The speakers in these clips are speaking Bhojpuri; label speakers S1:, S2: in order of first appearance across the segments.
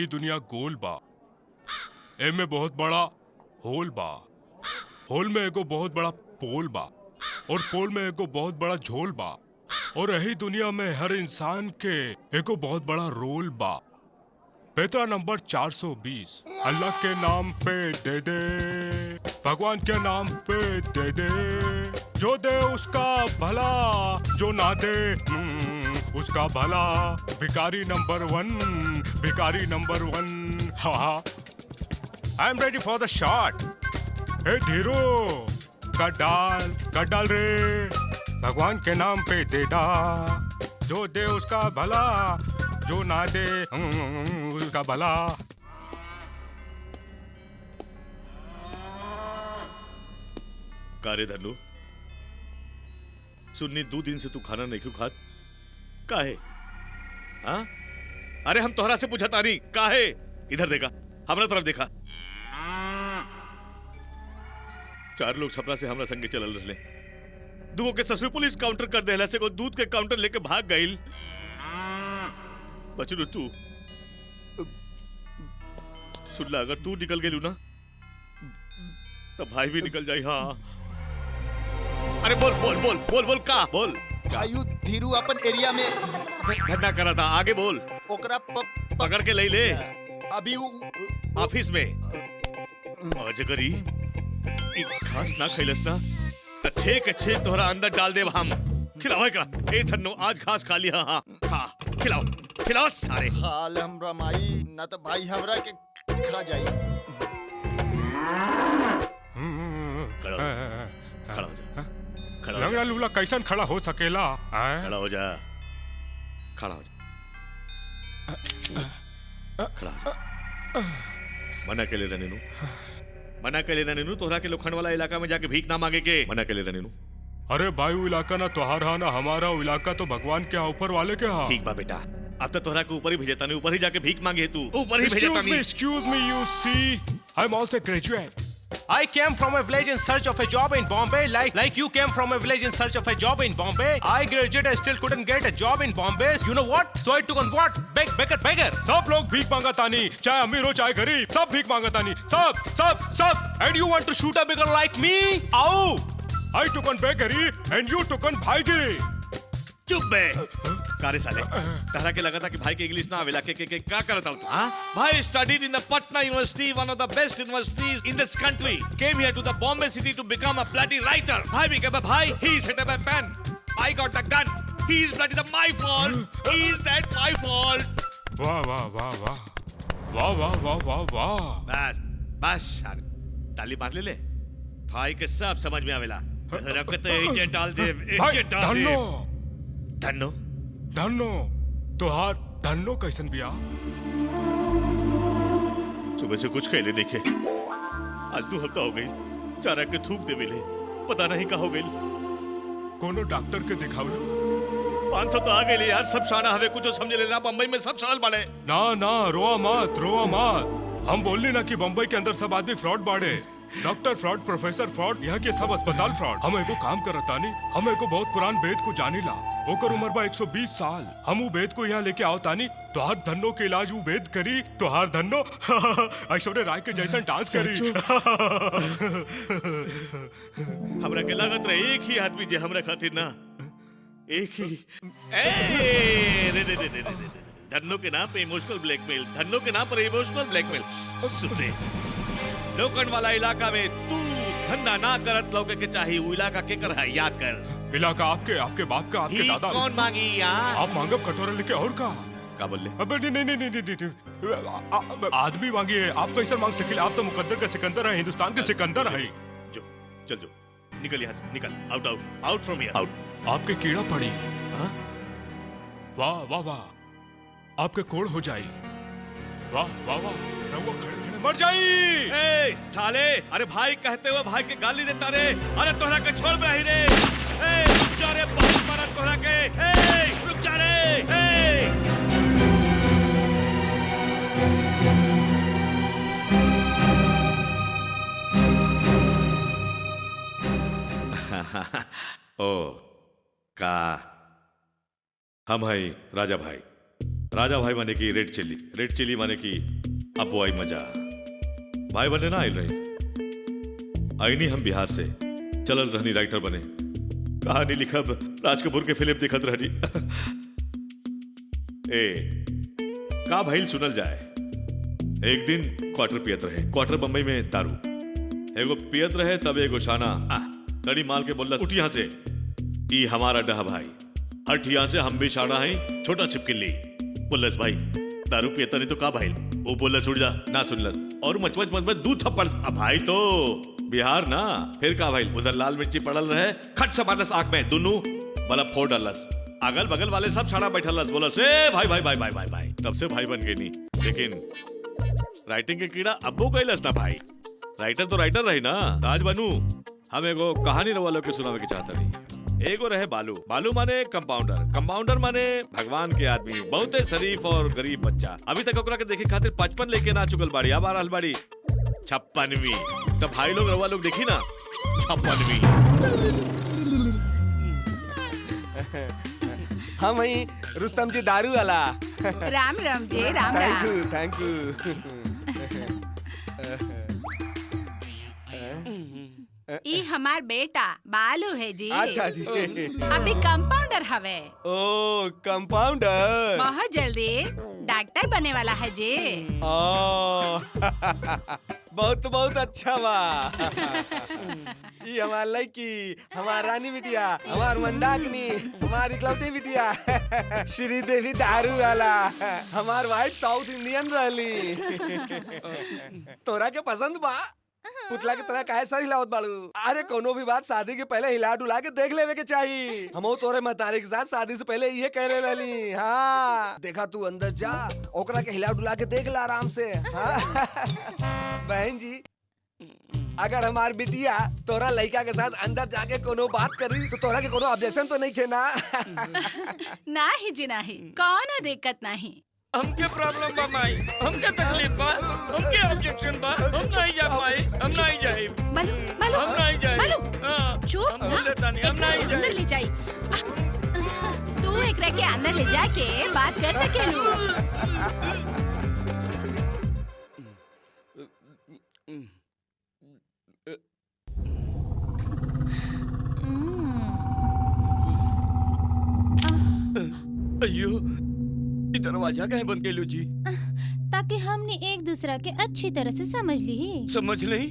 S1: ई दुनिया गोल बा, एमे बहुत बड़ा होल बा, होल में एगो बहुत बड़ा पोल बा और पोल में एगो बहुत बड़ा झोल बा और यही दुनिया में हर इंसान के एगो बहुत बड़ा रोल बा। पेतरा नंबर 420 अल्लाह के नाम पे दे दे, भगवान के नाम पे दे दे, जो दे उसका भला, जो ना दे उसका भला। भिखारी नंबर 1, भिखारी नंबर 1। हाँ, I am ready for the shot. ए धीरो, कट डाल रे, भगवान के नाम पे दे दा, जो दे उसका भला, जो ना दे उसका भला।
S2: कारे धनु, सुन्नी 2 दिन से तू खाना नहीं क्यों खात? काहे? हाँ? अरे हम तोहरा से पूछा तानी, काहे? इधर देखा, हमरा तरफ देखा। 4 लोग छपरा से हमरा संगे चलल रहले, 2 के ससुर पुलिस काउंटर कर देहला से को दूध के काउंटर लेके भाग गईल। बचरू तू सुनला, अगर तू निकल गेलू ना तो भाई भी निकल जाई। हाँ, अरे बोल बोल बोल बोल बोल का बोल।
S3: आयु धीरू अपन एरिया में
S2: धंधा करा था, आगे बोल।
S3: ओकरा
S2: पकड़ के ले ले
S3: अभी
S2: ऑफिस में। अजगरी घास ना खैलस ना अच्छे अच्छे तोहरा अंदर डाल दे हम। खिलाओ एकरा। ए धन्नो आज घास खा लिया। हाँ खा, खिलाओ खिलाओ सारे।
S3: हाल हमरा माई ना तो भाई हमरा के खा जाई।
S2: खड़ा हो जा, खड़ा हो
S1: लंगड़ा लूला कैसन खड़ा हो सकेला?
S2: खड़ा हो जा, खड़ा हो जा, खड़ा हो जा। मना के ले रहने नु, मना के ले रहने नु, तोहरा के लोखंड वाला इलाका में जाके भीख ना मांगे के। मना के ले रहने नु।
S1: अरे भाई वो इलाका ना तोहार ना हमारा, वो इलाका तो भगवान के ऊपर वाले के। हाँ
S2: ठीक बा बेटा, अब तो तोहरा के ऊपर ही भेजता नहीं, ऊपर ही जाके भीख मांगे तू, ऊपर ही भेजता नहीं।
S1: Excuse me, you see, I'm also a graduate.
S4: I came from a village in search of a job in Bombay, like you came from a village in search of a job in Bombay. I graduated, I still couldn't get a job in Bombay. You know what? So I took on what? Beggar.
S1: सब लोग भीख मांगा तानी, चाहे अमीर हो चाहे गरीब, सब भीख मांगा तानी, सब।
S4: And you want to shoot a beggar like me? Ow!
S1: I took on beggary and you took on भाईगिरी।
S2: चुप बे कारे साले, तहरा के लगा था कि भाई के इंग्लिश ना आवेला के क्या करता हूँ? हाँ भाई studied in the Patna University, one of the best universities in this country. Came here to the Bombay city to become a bloody writer. भाई became a भाई, he set up a pen. I got the gun. He is bloody the my fault. He is that my fault.
S1: वाह वाह वाह वाह वाह वाह वाह वाह वाह।
S2: बस ताली मार ले भाई के सब समझ में आवेला। रखत एजेंट डाल दे, एजेंट डाल दे। धन्नो
S1: धन्नो तोहार धन्नो कैसन बिया?
S2: सुबह से कुछ कहले देखे, आज 2 हफ्ता हो गई, चारा के थूक दे मिले, पता नहीं का हो गई।
S1: कोनो डॉक्टर के दिखावलो?
S2: 500 तो आ गए यार, सब शाना हवे कुछ समझ लेना। बम्बई में सब शाल बाड़े।
S1: ना रोआ मत। हम बोलनी ना कि बम्बई के अंदर सब आदमी फ्रॉड बाड़े। डॉक्टर फ्रॉड, प्रोफेसर फ्रॉड, यहाँ के सब अस्पताल फ्रॉड। हम एगो काम करता नहीं, हम एगो बहुत पुरान वेद को जानी ला, ओकर उम्र बा 120 साल। हम वो वेद को यहाँ लेके आओ तानी, तोहार धन्नो के इलाज वो वेद करी, तोहार धन्नो ऐश्वर्या राय के जैसन डांस करी।
S2: हमरा के लागत रहे एक ही आदमी जे हमरा खातिर ना, एक ही। रे धन्नो के नाम पे इमोशनल ब्लैकमेल, धन्नो के नाम पर इमोशनल ब्लैकमेल। सुटे लोकन वाला इलाका में तू धंधा ना करत लोगे के चाहिए, वो इलाका के कर है याद कर।
S1: इलाका आपके बाप का, आपके दादा।
S2: कौन मांगी यार?
S1: आप मांगब कटोरा लेके और
S2: का बोल ले?
S1: अबे नहीं, आदमी मांगिए। आप कैसे मांग सके? आप तो मुकद्दर का सिकंदर है, हिंदुस्तान के सिकंदर है।
S2: चल निकल यहाँ से, निकल आउट फ्रॉम हियर, आउट।
S1: आपके कीड़ा पड़ी। वाह आपके कोड़ हो जाए। वाह रहुआ खड़े मर जाई।
S2: ए साले, अरे भाई कहते हुए भाई के गाली देता रे। अरे तोहरा के छोड़ रही रे। ए रुक जा रे, बहुत मारा तोहरा के। ए रुक जा रे। ओ का हम है राजा भाई, राजा भाई माने की रेड चिल्ली माने की अब वो आई मजा। भाई बने ना आइल रही आई नहीं, हम बिहार से चलल रहनी राइटर बने, कहानी लिखब, राज कपूर के फिल्म दिखत रहनी। ए का भाई सुनल जाए। एक दिन क्वार्टर पियत रहे, क्वार्टर बम्बई में दारू, एगो पियत रहे तब एगो शाना तड़ी माल के बोलला उठ यहाँ से, ई हमारा डहा भाई, हट यहाँ से, हम भी शाना है, छोटा छिपकिल्ली। बोलस भाई दारू पियता नहीं तो का भाई, वो बोलस उठ जा, ना सुनलस और मचमच दू थप्पड़। अब भाई तो बिहार ना, फिर का भाई उधर लाल मिर्ची पड़ल रहे, खट से मारलस आंख में, दोनों बल्ब फोड़ डालस, अगल बगल वाले सब शाना बैठलस, बोलस ए भाई भाई भाई भाई भाई भाई, तब से भाई बन गए नहीं। लेकिन राइटिंग के कीड़ा अब्बो कैलस ना भाई, राइटर तो राइटर रही ना, आज बनू हम एगो कहानी रवा लोग के सुनावे के चाहता नहीं। एगो रहे बालू, बालू माने कंपाउंडर, कंपाउंडर माने भगवान के आदमी, बहुत शरीफ और गरीब बच्चा। अभी तक ओकरा के देखे खातिर 55 लेके ना चुकल बाड़ी, अब आ रहल बाड़ी 56वीं। तब भाई लोग रवा लोग देखी ना 56वीं।
S5: हम वही रुस्तम जी दारू वाला।
S6: राम राम जी, राम राम।
S5: Thank you.
S6: ई हमार बेटा बालू है जी।
S5: अच्छा जी।
S6: अभी कंपाउंडर हवे।
S5: ओ कंपाउंडर।
S6: बहुत जल्दी डॉक्टर बने वाला है जी।
S5: ओ बहुत बहुत अच्छा बा। ये हमार लड़की, हमार रानी बिटिया, हमार मंदाकिनी, हमार इकलौती बिटिया श्रीदेवी दारू वाला, हमार वाइफ साउथ इंडियन रहली। तोरा के पसंद बा? पुतला की तरह काहे सर हिलावत बाड़ू? अरे कोनो भी बात शादी के पहले हिला डुला के देख लेवे के चाहिए। हमो तोरे महतारी के साथ शादी से पहले ये कह रहे रहली। हाँ देखा तू अंदर जा, ओकरा के हिला डुला के देख ला आराम से। हाँ बहन जी, अगर हमार बिटिया तोरा लड़का के साथ अंदर जाके कोनो बात करी तो तोरा के कोनो ऑब्जेक्शन तो नहीं खे ना?
S6: नाही जी नाही, कौन दिक्कत नहीं।
S7: हमके प्रॉब्लम बा माई, हमके तकलीफ बा, हमके ऑब्जेक्शन बा, हम नहीं जा पाए, हम नहीं जाए।
S6: बालू बालू
S7: हम नहीं जाए।
S6: बालू
S7: हाँ,
S6: चुप
S7: हम बोलता नहीं, हम नहीं जाए।
S6: अंदर ले जाई। तू एकरा के अंदर ले जाके बात कर सकेलू।
S7: अयो दरवाजा कहीं बंद के लो जी?
S8: ताकि हमने एक दूसरा के अच्छी तरह से समझ ली।
S7: समझ नहीं?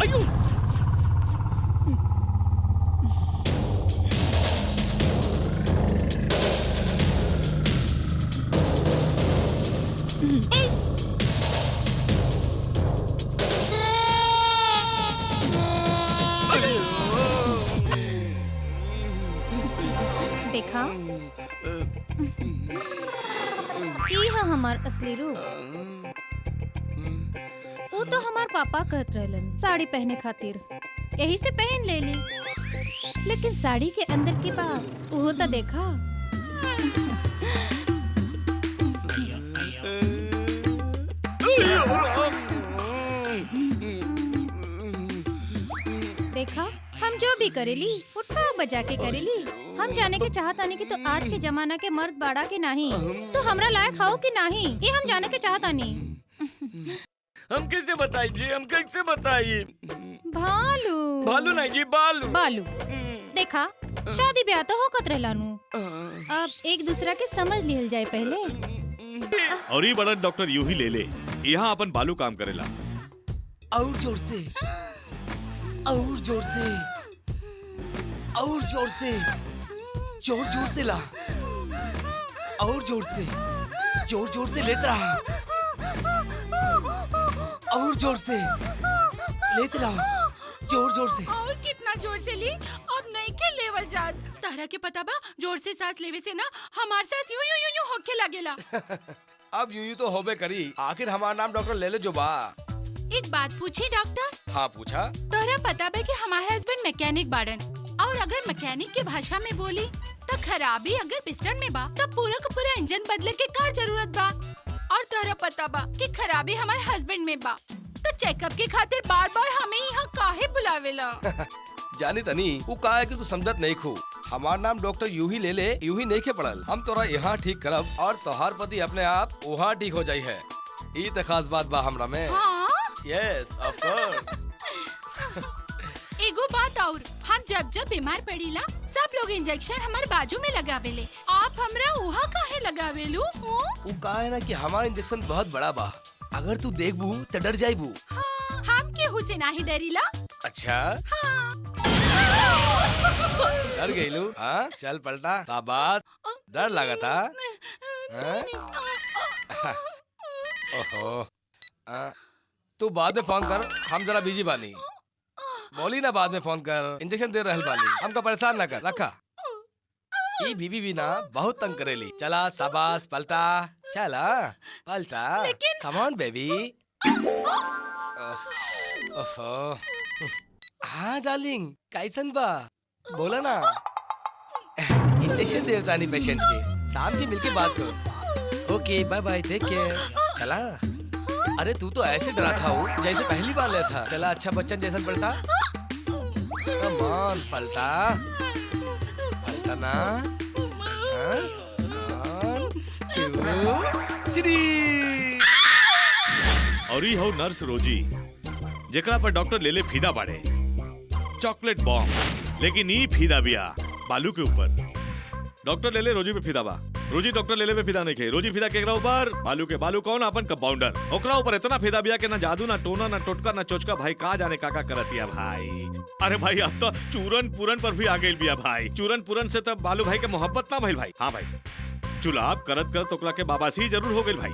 S7: अयो
S8: देखा, ई है हमार असली रूप। वो तो हमार पापा कहत रहलन साड़ी पहने खातिर, यही से पहन ले ली। लेकिन साड़ी के अंदर की बात वो तो देखा। देखा, हम जो भी करेली उठा बजा के करेली। हम जाने के चाहता नहीं कि तो आज के जमाना के मर्द बाड़ा के नहीं, तो हमरा लायक हो कि नहीं, ये हम जाने के चाहता नहीं।
S7: हम कैसे बताइए जी, हम कैसे बताइए?
S8: भालू
S7: भालू नहीं जी, बालू।
S8: बालू देखा, शादी ब्याह तो होकत रहलानू, अब एक दूसरा के समझ लिहल जाए पहले।
S2: और ये बड़ा डॉक्टर यूं ही ले ले, यहाँ अपन बालू काम करेला।
S5: और जोर से, और जोर से, और जोर से, जोर जोर से ला, और जोर से, जोर जोर से लेत रहा, और जोर से लेत रहा, जोर जोर से।
S6: और कितना जोर से ली, अब नहीं के लेवल जात। तारा के पता बा, जोर से सांस लेवे से ना हमार सांस यूं यूं यूं यूं होके लागेला।
S5: अब यूं तो होबे करी, आखिर हमारा नाम डॉक्टर ले ले जो बा।
S6: एक बात पूछी डॉक्टर?
S5: हाँ पूछा।
S6: तोरा पता बा कि हमारा हस्बैंड मैकेनिक बाड़न, और अगर मैकेनिक के भाषा में बोली तो खराबी अगर पिस्टन में बा तो पूरा का पूरा इंजन बदले के का जरूरत बा। और तोरा पता बा कि खराबी हमारे हस्बैंड में बा, तो चेकअप के खातिर बार बार हमें यहाँ काहे बुलावेला?
S5: जानी तनी वो का है कि तू समझत नहीं खू। हमार नाम डॉक्टर यूही ले ले, यूही नहीं के पड़ल। हम तोरा यहाँ ठीक करब और तोहार पति अपने आप वहाँ ठीक हो जाई है। ई त खास बात बा हमरा में।
S6: हाँ?
S5: Yes of course.
S6: एगो बात और, हम जब जब बीमार पड़ीला सब लोग इंजेक्शन हमारे बाजू में लगावेले, आप हमरा उहा काहे लगावेलू?
S5: वो का है ना कि हमार इंजेक्शन बहुत बड़ा बा, अगर तू देखबू तो डर जाइबू।
S6: हाँ, हम केहू से नाही डरीला।
S5: अच्छा डर गईलू? हाँ चल पलटा, शाबाश। डर लगा था? ओहो, तू बाद में फोन कर, हम जरा बिजी बानी। बोली ना बाद में फोन कर, इंजेक्शन दे रहल बानी, हमका परेशान ना कर। रखा ई बीबी भी ना बहुत तंग करेली। चला शाबाश पलटा, चला पलटा, कम ऑन बेबी। ओहो, हाँ डार्लिंग कैसन बा बोला ना। इंजेक्शन देता नहीं पेशेंट के, शाम के मिलके बात करो। ओके बाय बाय, टेक केयर। चला। अरे तू तो ऐसे डरा था वो जैसे पहली बार लिया था। चला अच्छा बच्चन जैसा पलटा, कम ऑन पलटा, पलटा ना। 1 2 3।
S2: और ही हो नर्स रोजी, जेकरा पर डॉक्टर ले ले फीदा बाड़े, चॉकलेट बॉम्ब। लेकिन ई फीदा बिया बालू के ऊपर। डॉक्टर ले ले रोजी पे फीदा बा, रोजी डॉक्टर ले ले पे फीदा नहीं खे। रोजी फीदा केकरा ऊपर? बालू के। बालू कौन? अपन कंपाउंडर। ओकरा ऊपर इतना फीदा बिया के ना जादू ना टोना ना टोटका ना चोचका भाई का जाने काका करतिया भाई। अरे भाई अब तो चूरन पूरन पर भी आ गई बिया भाई। चूरन पूरन से तब बालू भाई के मोहब्बत ना भइल भाई। हाँ भाई, चुलाब करत करत ओकरा के बाबासी जरूर हो गई भाई।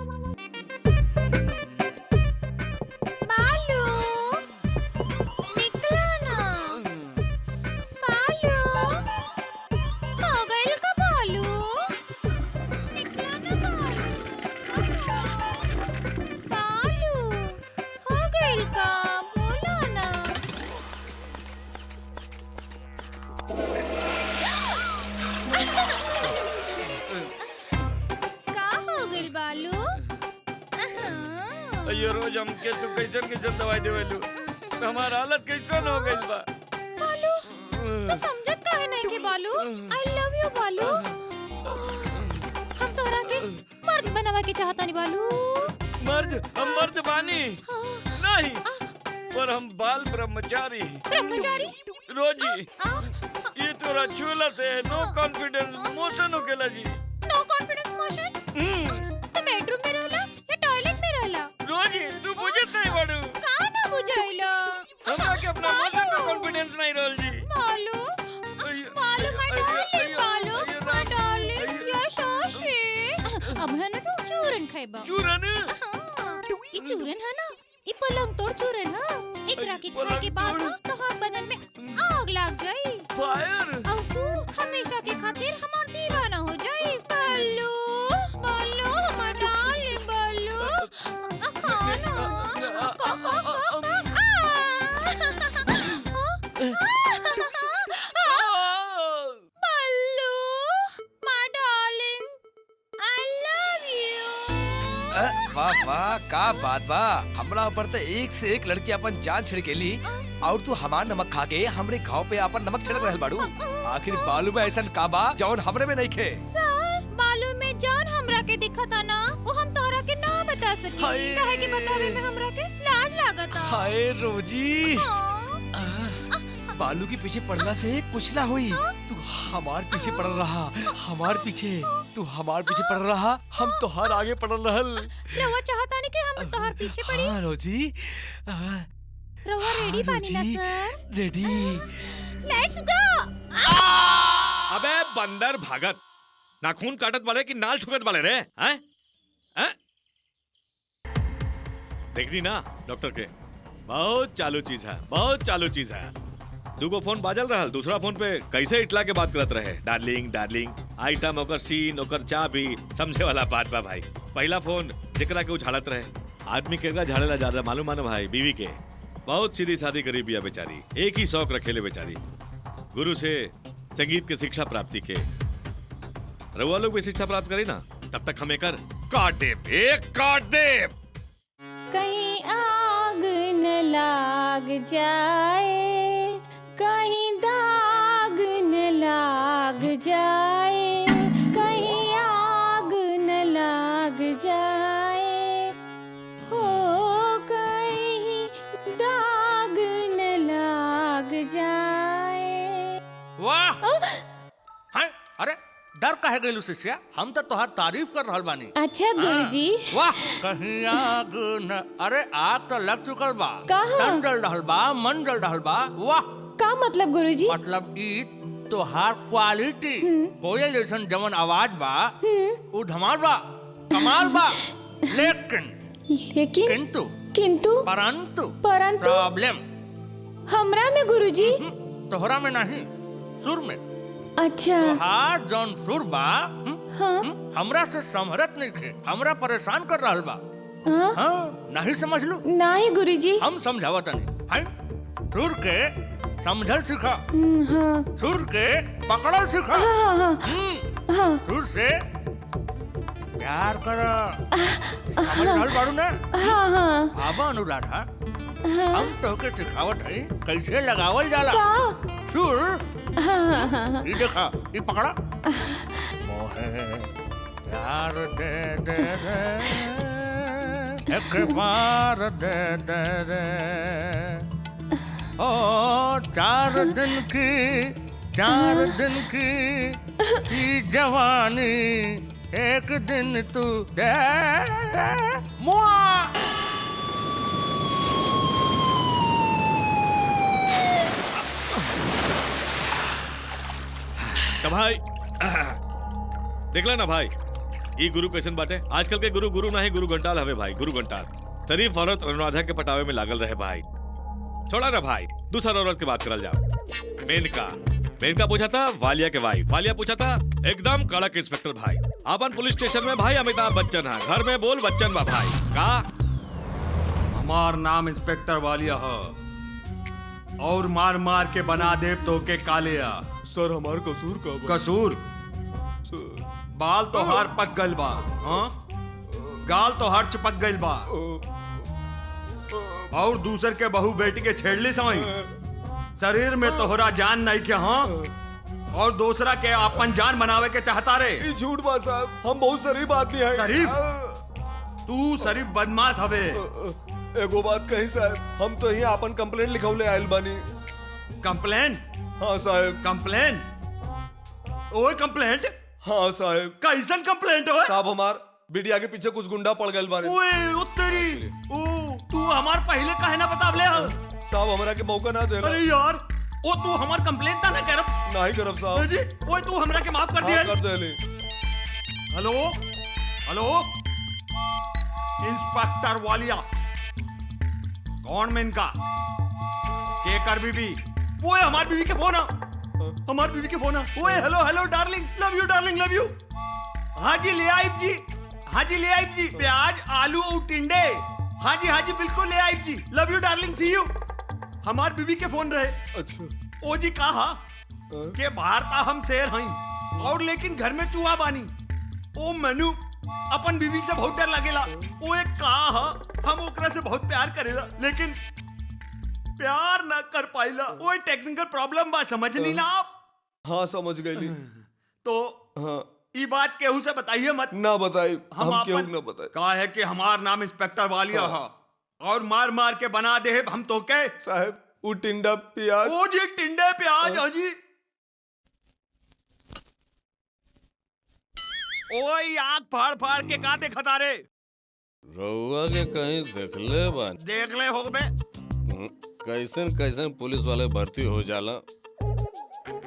S7: ये रोज हमके तू कैसन कैसन दवाई देवेलू, हमारा हालत कैसन हो गइल बा।
S8: बालू तो समझत काहे नहीं के बालू? आई लव यू बालू। हम तोरा के मर्द बनावा के चाहता नहीं बालू।
S7: मर्द? हम मर्द बानी नहीं, पर हम बाल ब्रह्मचारी।
S8: ब्रह्मचारी?
S7: रोजी ये तोरा छूला से नो कॉन्फिडेंस मोशन हो गेला जी।
S8: नो कॉन्फिडेंस मोशन? तो बेडरूम में रहला या टॉयलेट में रहला?
S7: रोजी तू बुझत नहीं बाड़ू।
S8: का ना बुझाइला?
S7: हमरा के अपना मोशन पे कॉन्फिडेंस नहीं रहल जी।
S8: बालू बालू माय डार्लिंग, बालू माय डार्लिंग, यू सो स्वीट। अब है ना तू चूरन खाइबा?
S7: चूरन?
S8: हाँ, ये चूरन है ना, ये पलंग तोड़ चूरन है। एकरा के खाए के बाद ना तोहार बदन में आग लग जाई, फायर। और तू हमेशा के खातिर हमार दीवाना हो जाई। बालू बालू हमार डार्लिंग बालू, खाना बालू माय डार्लिंग, आई लव यू।
S5: वाह वाह का बात बा। हमरा ऊपर तो एक से एक लड़की अपन जान छिड़ के ली और तू हमार नमक खा के हमरे घाव पे अपन नमक छिड़क रहल बाड़ू। आखिर बालू में ऐसा का बा जौन हमरे में नहीं खे?
S8: सर बालू में जान हमरा के दिखता ना, वो हम तोहरा के ना बता सकी। काहे के बतावे में हमरा के लाज लागता।
S5: हाय रोजी,
S8: हाँ।
S5: बालू के पीछे पड़ला से कुछ ना हुई। तू हमार पीछे पड़ रहा, हमार पीछे, तू हमार पीछे पड़ रहा, हम तोहार आगे पड़ रहल।
S8: रवा चाहता नहीं कि हम तोहार पीछे पड़ी?
S5: हाँ रोजी,
S8: रवा रेडी बानी ना सर?
S5: रेडी।
S8: Let's go.
S2: अबे बंदर भागत, नाखून काटत वाले की नाल ठुकत वाले रे हैं? हैं? देखनी ना डॉक्टर के, बहुत चालू चीज है, बहुत चालू चीज है। दूगो फोन बाजल रहल, दूसरा फोन पे कैसे इटला के बात करत रहे, डार्लिंग डार्लिंग, आइटम ओकर सीन ओकर चाबी, समझे वाला बात बा भाई। पहला फोन जेकरा के उछालत रहे, आदमी केकरा झाड़ेला जा रहा मालूम मानो भाई? बीवी के। बहुत सीधी सादी करी बिया बेचारी, एक ही शौक रखेले बेचारी, गुरु से संगीत के शिक्षा प्राप्ति के। रउआ लोग भी शिक्षा प्राप्त करी ना, तब तक हमें कर काट दे, एक काट दे।
S8: कहीं आग न लाग जाए, कहीं लाग जाए, कहीं आग न लाग जाए, हो कहीं दाग न लाग जाए।
S7: वाह हैं? अरे डर काहे गइलू शिष्या? हम तो तोहार तारीफ कर रहल बानी।
S8: अच्छा गुरुजी।
S7: वाह कहीं आग न, अरे आग तो लग चुकल बा।
S8: कहाँ?
S7: तन जल रहल बा, मन जल रहल बा। वाह
S8: का मतलब गुरुजी?
S7: मतलब ई तोहार क्वालिटी, कोयल जैसन जवन आवाज बा, उ धमाल बा, कमाल बा। लेकिन
S8: लेकिन किंतु
S7: परंतु
S8: प्रॉब्लम हमरा में गुरुजी।
S7: तोहरा में नहीं, सुर में।
S8: अच्छा
S7: तोहार जौन सुर बा
S8: हाँ
S7: हमरा से समहरत नहीं थे, हमरा परेशान कर रहल बा।
S8: हाँ?
S7: हाँ नहीं समझ लू?
S8: नहीं गुरुजी।
S7: हम समझावत नहीं हैं? सुर के समझल सिखा,
S8: हाँ
S7: सुर के पकड़ल सिखा,
S8: हाँ हाँ हाँ
S7: सुर से प्यार कर। समझ रहल बाड़ू ना?
S8: हाँ हाँ
S7: अब अनुराधा हम तोहके सिखावत है कैसे लगावल जाला
S8: का?
S7: सुर।
S8: हाँ
S7: ये देखा, ये पकड़ा। मोहे प्यार दे दे रे, एक बार दे दे रे। ओ 4 दिन की ये जवानी, एक दिन तू दे मुआ।
S2: तो भाई देखला ना भाई, ये गुरु कैसन बाटे। आजकल के गुरु गुरु नहीं, गुरु घंटाल हवे भाई, गुरु घंटाल। शरीफ औरत अनुराधा के पटावे में लागल रहे भाई। छोड़ा ना भाई, दूसरा औरत की बात करल जाओ। मेनका पूछा था वालिया के वाइफ, वालिया पूछा था एकदम कड़क इंस्पेक्टर भाई। अपन पुलिस स्टेशन में भाई अमिताभ बच्चन है, घर में बोल बच्चन बा भाई। का
S9: हमार नाम इंस्पेक्टर वालिया है, और मार मार के बना दे तो के कालिया।
S5: सर हमार कसूर का बा?
S9: कसूर? बाल तो हार पक गइल बा, हाँ? गाल तो हार चिपक गइल बा, और दूसर के बहू बेटी के छेड़ली समय शरीर में तोहरा जान नहीं के, हाँ? और दूसरा के अपन जान बनावे के चाहता रे।
S5: झूठ बा साहब, हम बहुत शरीफ आदमी हैं।
S9: शरीफ? तू शरीफ बदमाश हवे।
S5: एगो बात कही साहब, हम तो ही अपन कंप्लेंट लिखौले आइल बानी।
S9: कंप्लेंट?
S5: हाँ साहब।
S9: कंप्लेंट? ओए कंप्लेंट?
S5: हाँ साहब।
S9: कैसन कंप्लेंट हो?
S5: साहब हमार बिटिया के पीछे कुछ गुंडा पड़ गए बारे।
S9: ओए उत्तरी, तू हमार पहले काहे ना बतावले हो?
S5: साहब हमरा के मौका ना दे।
S9: अरे यार, ओ तू हमार कंप्लेंट ना करब?
S5: नहीं करब साहब
S9: जी। ओए तू हमरा के माफ कर दिया।
S5: कर देले।
S9: हेलो हेलो इंस्पेक्टर वालिया, कौन में इनका के कर बीबी? ओए हमार बीवी के फोन आ, हमार बीवी के फोन आ। ओए hello hello darling, love you darling, love you. हाँ जी ले आइब जी, हाँ जी ले आइब जी, प्याज आलू और टिंडे। हाँ जी बिल्कुल ले आइब जी, love you darling, see you. हमार बीवी के फोन रहे।
S5: अच्छा।
S9: ओ जी कहा के बाहर ता हम शेर हई, और लेकिन घर में चूहा बानी। ओ मनु अपन बीवी से बहुत डर लगेला। ओ एक कहा हम ओकरा से बहुत प्यार करेला, लेकिन प्यार ना कर पाइला। ओ टेक्निकल प्रॉब्लम बा, समझनी ना आप?
S5: हाँ समझ गई।
S9: तो
S5: हाँ
S9: ये बात केहू से बताइए मत।
S5: ना बताई, हम केहू
S9: आपन
S5: ना बताई।
S9: कहा है कि हमार नाम इंस्पेक्टर वालिया है, और मार मार के बना दे हम तो के।
S5: साहब वो टिंडा प्याज।
S9: ओ जी टिंडे प्याज। हाँ जी। ओए आँख फाड़ फाड़ के कहाँ देखता रे?
S3: रउआ के कहीं देखले बा?
S9: देख ले हो बे।
S3: कैसन कैसन पुलिस वाले भर्ती हो जाला।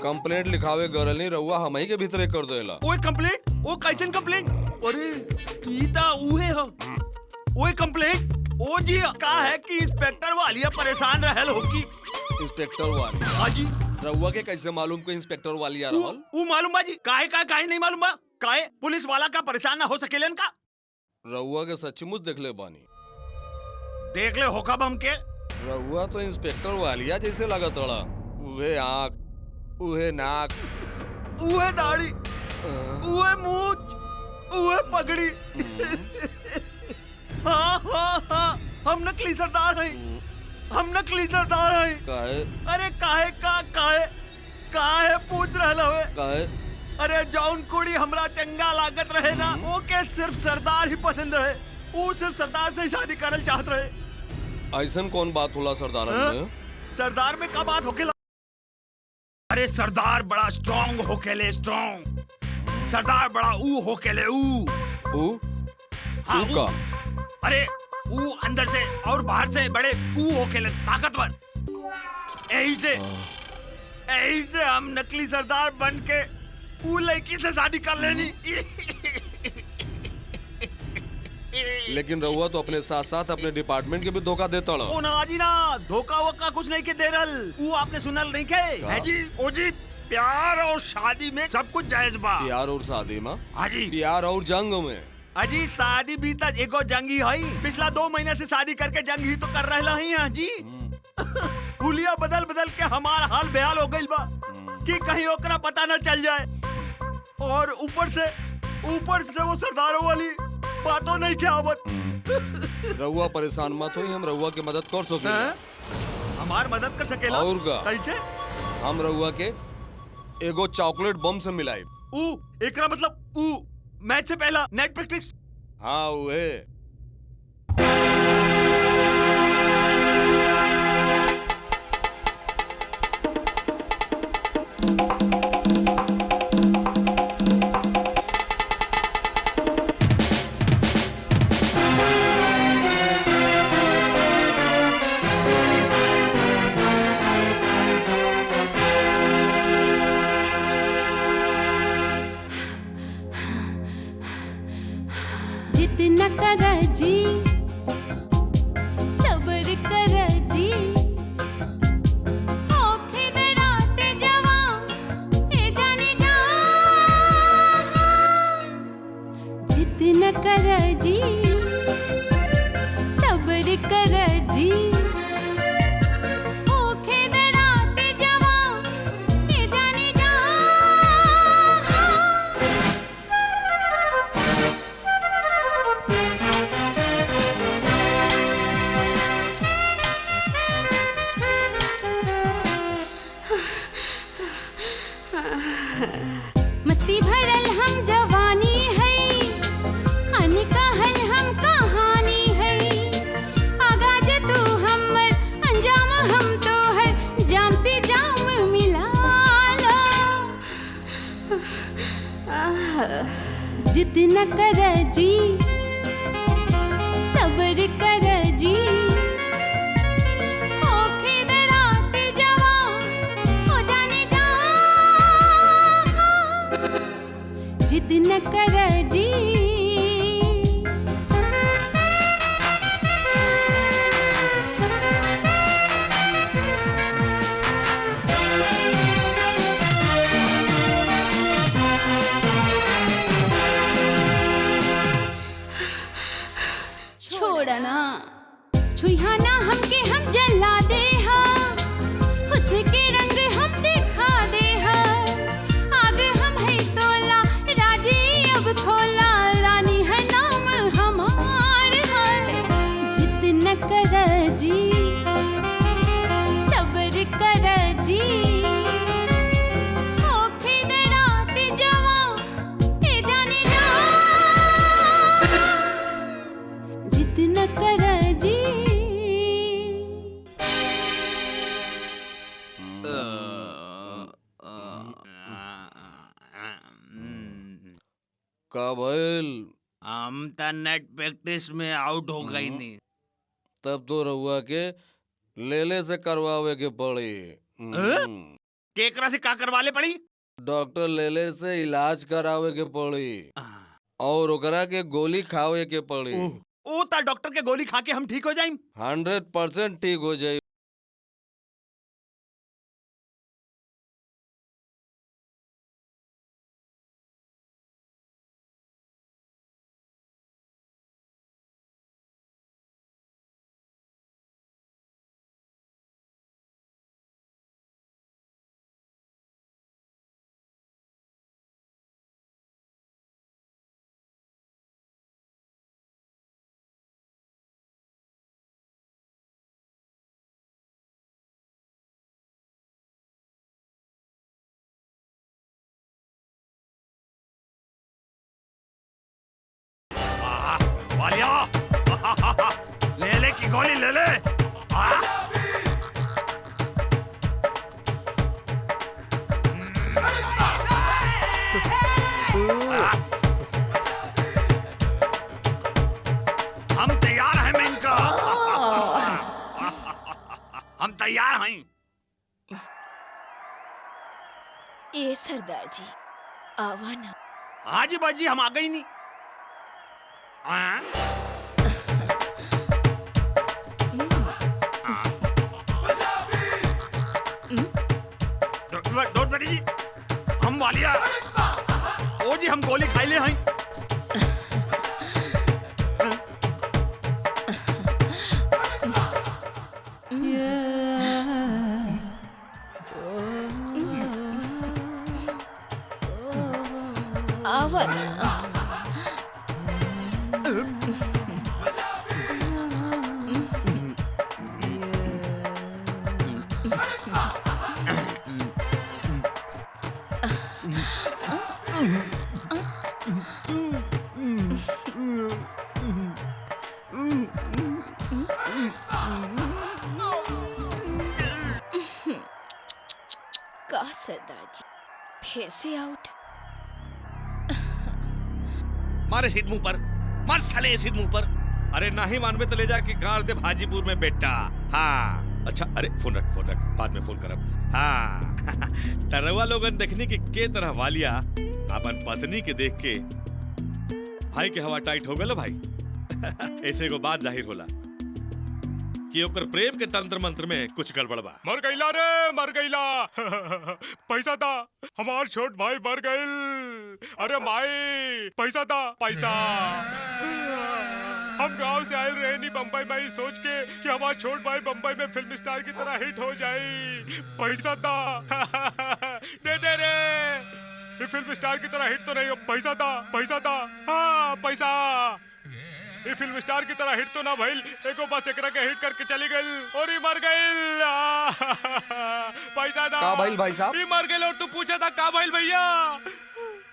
S3: कंप्लेंट लिखावे गरल नहीं, रउआ हम ही के भीतर कर देला।
S9: ओए कंप्लेंट? ओ कैसन कंप्लेंट? अरे कीता उहे हो। ओए कंप्लेंट? ओ जी का है कि इंस्पेक्टर वालिया परेशान रहल होगी।
S3: इंस्पेक्टर वालिया?
S9: हाँ जी।
S3: रउआ के कैसे मालूम को इंस्पेक्टर वालिया रहल?
S9: वो मालूम बा जी। काहे नहीं मालूम बा? काहे पुलिस वाला का परेशान ना हो सकेलन का?
S3: रउआ के सचमुच देखले बानी।
S9: देख ले हो कब हमके?
S3: रउआ तो इंस्पेक्टर वालिया जैसे लागत रहा। उहे आँख, उहे नाक,
S9: उहे दाढ़ी, उहे मूंछ, उहे पगड़ी। हाँ, हम नकली सरदार हैं, हम नकली सरदार हैं।
S3: काहे?
S9: अरे काहे? का है पूछ रहल हवे?
S3: काहे?
S9: अरे जौन कुड़ी हमरा चंगा लागत रहे ना, ओके सिर्फ सरदार ही पसंद रहे। वो सिर्फ सरदार से ही शादी करल चाहत रहे।
S3: ऐसन कौन बात होला सरदारन में?
S9: सरदार में का बात होके? अरे सरदार बड़ा स्ट्रांग होकेले, स्ट्रांग। सरदार बड़ा ऊ होकेले, ऊ।
S3: ऊ?
S9: हाँ,
S3: ऊ का?
S9: अरे ऊ अंदर से और बाहर से बड़े ऊ होकेले, ताकतवर। यही से हम नकली सरदार बन के ऊ लड़की से शादी कर लेनी।
S3: लेकिन रहुआ तो अपने साथ साथ अपने डिपार्टमेंट के भी धोखा देता ना।
S9: ओ ना जी ना, धोखा वोखा कुछ नहीं के दे रल। ऊ आपने सुनल नहीं के? है जी, ओ जी, प्यार और शादी में सब कुछ जायज बा।
S3: प्यार और शादी में?
S9: हाँ जी।
S3: प्यार और जंग में?
S9: अजी शादी भी तक एगो जंग ही है। पिछला 2 महीने से शादी करके जंग ही तो कर रहे ही हैं जी। हुलिया बदल बदल के हमारा हाल बेहाल हो गई बा कि कहीं ओकरा पता न चल जाए। और ऊपर से वो सरदारों वाली बातों नहीं क्या आवत।
S3: रहुआ परेशान मत हो, हम रहुआ की मदद कर सके।
S9: हमार मदद कर सकेला?
S3: और का?
S9: कैसे?
S3: हम रहुआ के एगो चॉकलेट बम से मिलाई।
S9: एकरा मतलब मैच से पहला नेट प्रैक्टिस?
S3: हाँ वे।
S6: जितना कर जी, सब्र कर जी, होखे दे रात जवां, ए जाने जा। जितना कर जी, सब्र कर जी, होखे दे रात जवां, ए जाने जा। मस्ती भरल हम जवानी है, अनकहल हम कहानी है। आगा जे तू हमर अंजाम, हम तो है जाम से जाम मिला लो। जिद न कर जी, सब्र कर जी, होखे दे रात जवां, हो जाने जा। जिद न कर जी। छोड़ना छुइहा ना हमके, हम जला दे हा, हुस्न के रंग हम दिखा दे हा। आग हम है सोला, राजी अब खोला, रानी है नाम हमार है। जिद न कर जी, सब्र कर जी, होखे दे रात जवां, ए जाने जा। जिद न कर जी।
S3: का भइल?
S9: हम त नेट प्रैक्टिस में आउट हो गई नहीं।
S3: तब तो रहुआ के लेले से करवावे के पड़ी।
S9: केकरा से का करवा ले पड़ी?
S3: डॉक्टर लेले से इलाज करावे के पड़ी और ओकरा के गोली खावे के पड़ी।
S9: ओ ता डॉक्टर के गोली खा के हम ठीक हो जाएं?
S3: 100% ठीक हो जाए।
S9: तैयार हैं।
S10: ए सरदार जी आवा ना।
S9: हाँ जी बाजी, हम आ गई नहीं। हाँ? डोंट वरी जी, हम वालिया। ओ जी, हम गोली खाई ले हैं।
S10: आवा ना। का सरदार जी फिर से आउट।
S2: मारे सीट मुंह पर, मार साले सीट मुंह पर। अरे नहीं मानबे तो ले जाके गाड़ दे भाजीपुर में बेटा। हाँ अच्छा, अरे फोन रख बाद में फोन करब। हाँ तरवा लोगन देखने के तरह वालिया अपन पत्नी के देख के भाई के हवा टाइट हो गलो भाई। ऐसे को बात जाहिर होला कि ओकर प्रेम के तंत्र मंत्र में कुछ गड़बड़ बा।
S1: मर गईला रे, मर गईला। पैसा दा, हमार छोट भाई मर गईल। अरे माई पैसा दा, पैसा। हम गांव से आए रहे नहीं बम्बई में सोच के कि हमारा छोट भाई बम्बई में फिल्म स्टार की तरह हिट हो जाए। पैसा दा। दे दे रे, ये फिल्म स्टार की तरह हिट तो नहीं हो। पैसा दा, पैसा दा। हाँ पैसा। ये फिल्म स्टार की तरह हिट तो ना भइल, एको बस एकरा के हिट करके चली गइल और ही मर गइल। पैसा दा।
S5: का भइल भाई साहब?
S1: ही मर गइल और तू पूछा था का भइल भैया?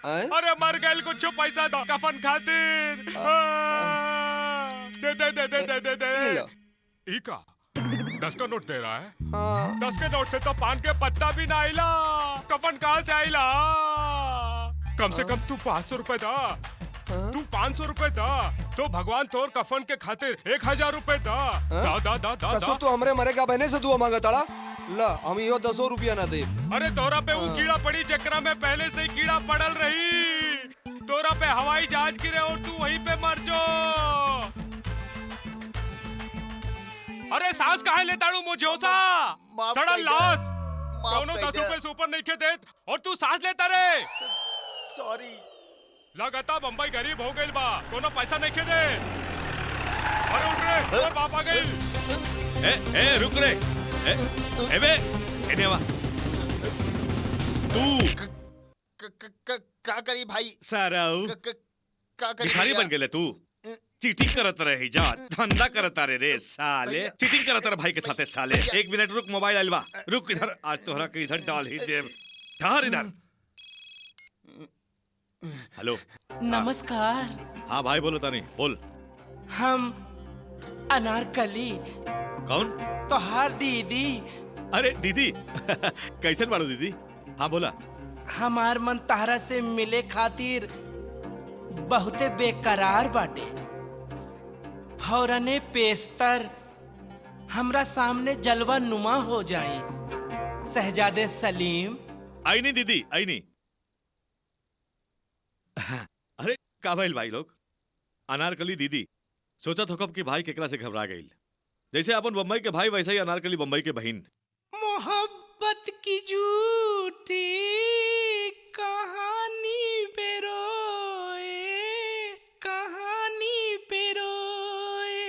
S1: अरे मर गइल, कुछ पैसा दा कफन खातिर। दे दे दे दे दे दे दे। ई का 10 का नोट दे रहा है? 10 के नोट से तो पान के पत्ता भी ना आइला, कफन कहाँ से आइला? कम से कम तू 500 रुपए दा। तू 500 रुपए दा तो भगवान तोर कफन के खातिर 1000 रुपए दा। दा दा दा दा।
S5: ससुर तू हमरे मरे का बहने से दुआ मांगा ताड़ा। ला हम यो 10 रुपया ना दे।
S1: अरे तोरा पे वो कीड़ा पड़ी जकरा में पहले से ही कीड़ा पड़ल रही। तोरा पे हवाई जहाज गिरे और तू वहीं पे मर जो। अरे सांस काहे ले ताड़ू मुझोसा? सड़ल लाश। दोनों 10 रुपए से ऊपर नहीं खे देत और तू सांस लेता रे।
S5: सॉरी।
S1: लगाता बम्बई गरीब हो गइल बा, कोनो पैसा नहीं खे दे। अरे उठ रे, और बाप आ गइल।
S2: ए रुक रे। ए बे एने वा। तू
S11: का करी भाई?
S2: साराऊ
S11: का करी?
S2: भिखारी बन गेले तू। चीटिंग करत रही जा, धंधा करत रे रे साले। चीटिंग करत रहे भाई के साथे साले। 1 मिनट रुक, मोबाइल आइल बा। रुक इधर, आज तोहरा के इधर डाल ही देव। ठहर इधर। हेलो
S12: नमस्कार।
S2: हाँ भाई बोलो तानी, बोल।
S12: हम अनारकली।
S2: कौन?
S12: तोहार दीदी।
S2: अरे दीदी कैसन बाड़ू दीदी? हाँ बोला।
S12: हमार मन तारा से मिले खातिर बहुते बेकरार बाटे। फौरने पेस्तर हमरा सामने जलवा नुमा हो जाए। शहजादे सलीम।
S2: आई नहीं दीदी, आई नहीं। अरे का भइल भाई लोग? अनारकली दीदी सोचत होकब कि भाई केकरा से घबरा गइल। जैसे अपन बम्बई के भाई वैसे ही अनारकली बम्बई के बहन।
S12: मोहब्बत की झूठी कहानी पे रोए, कहानी पे रोए,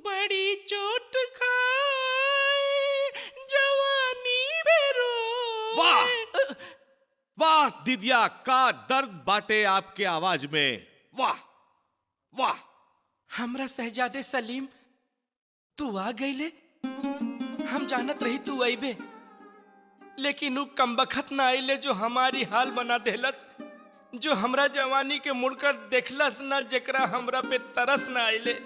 S12: बड़ी चोट खाए जवानी पे रोए।
S2: वाह वाह दीदिया, का दर्द बाटे आपके आवाज में। वाह वाह।
S12: हमरा शहजादे सलीम तू आ गईले। हम जानत रही तू आईबे, लेकिन उ कमबख्त ना आइले जो हमारी हाल बना देलस, जो हमरा जवानी के मुड़कर देखलस ना, जेकरा हमरा पे तरस ना आइले।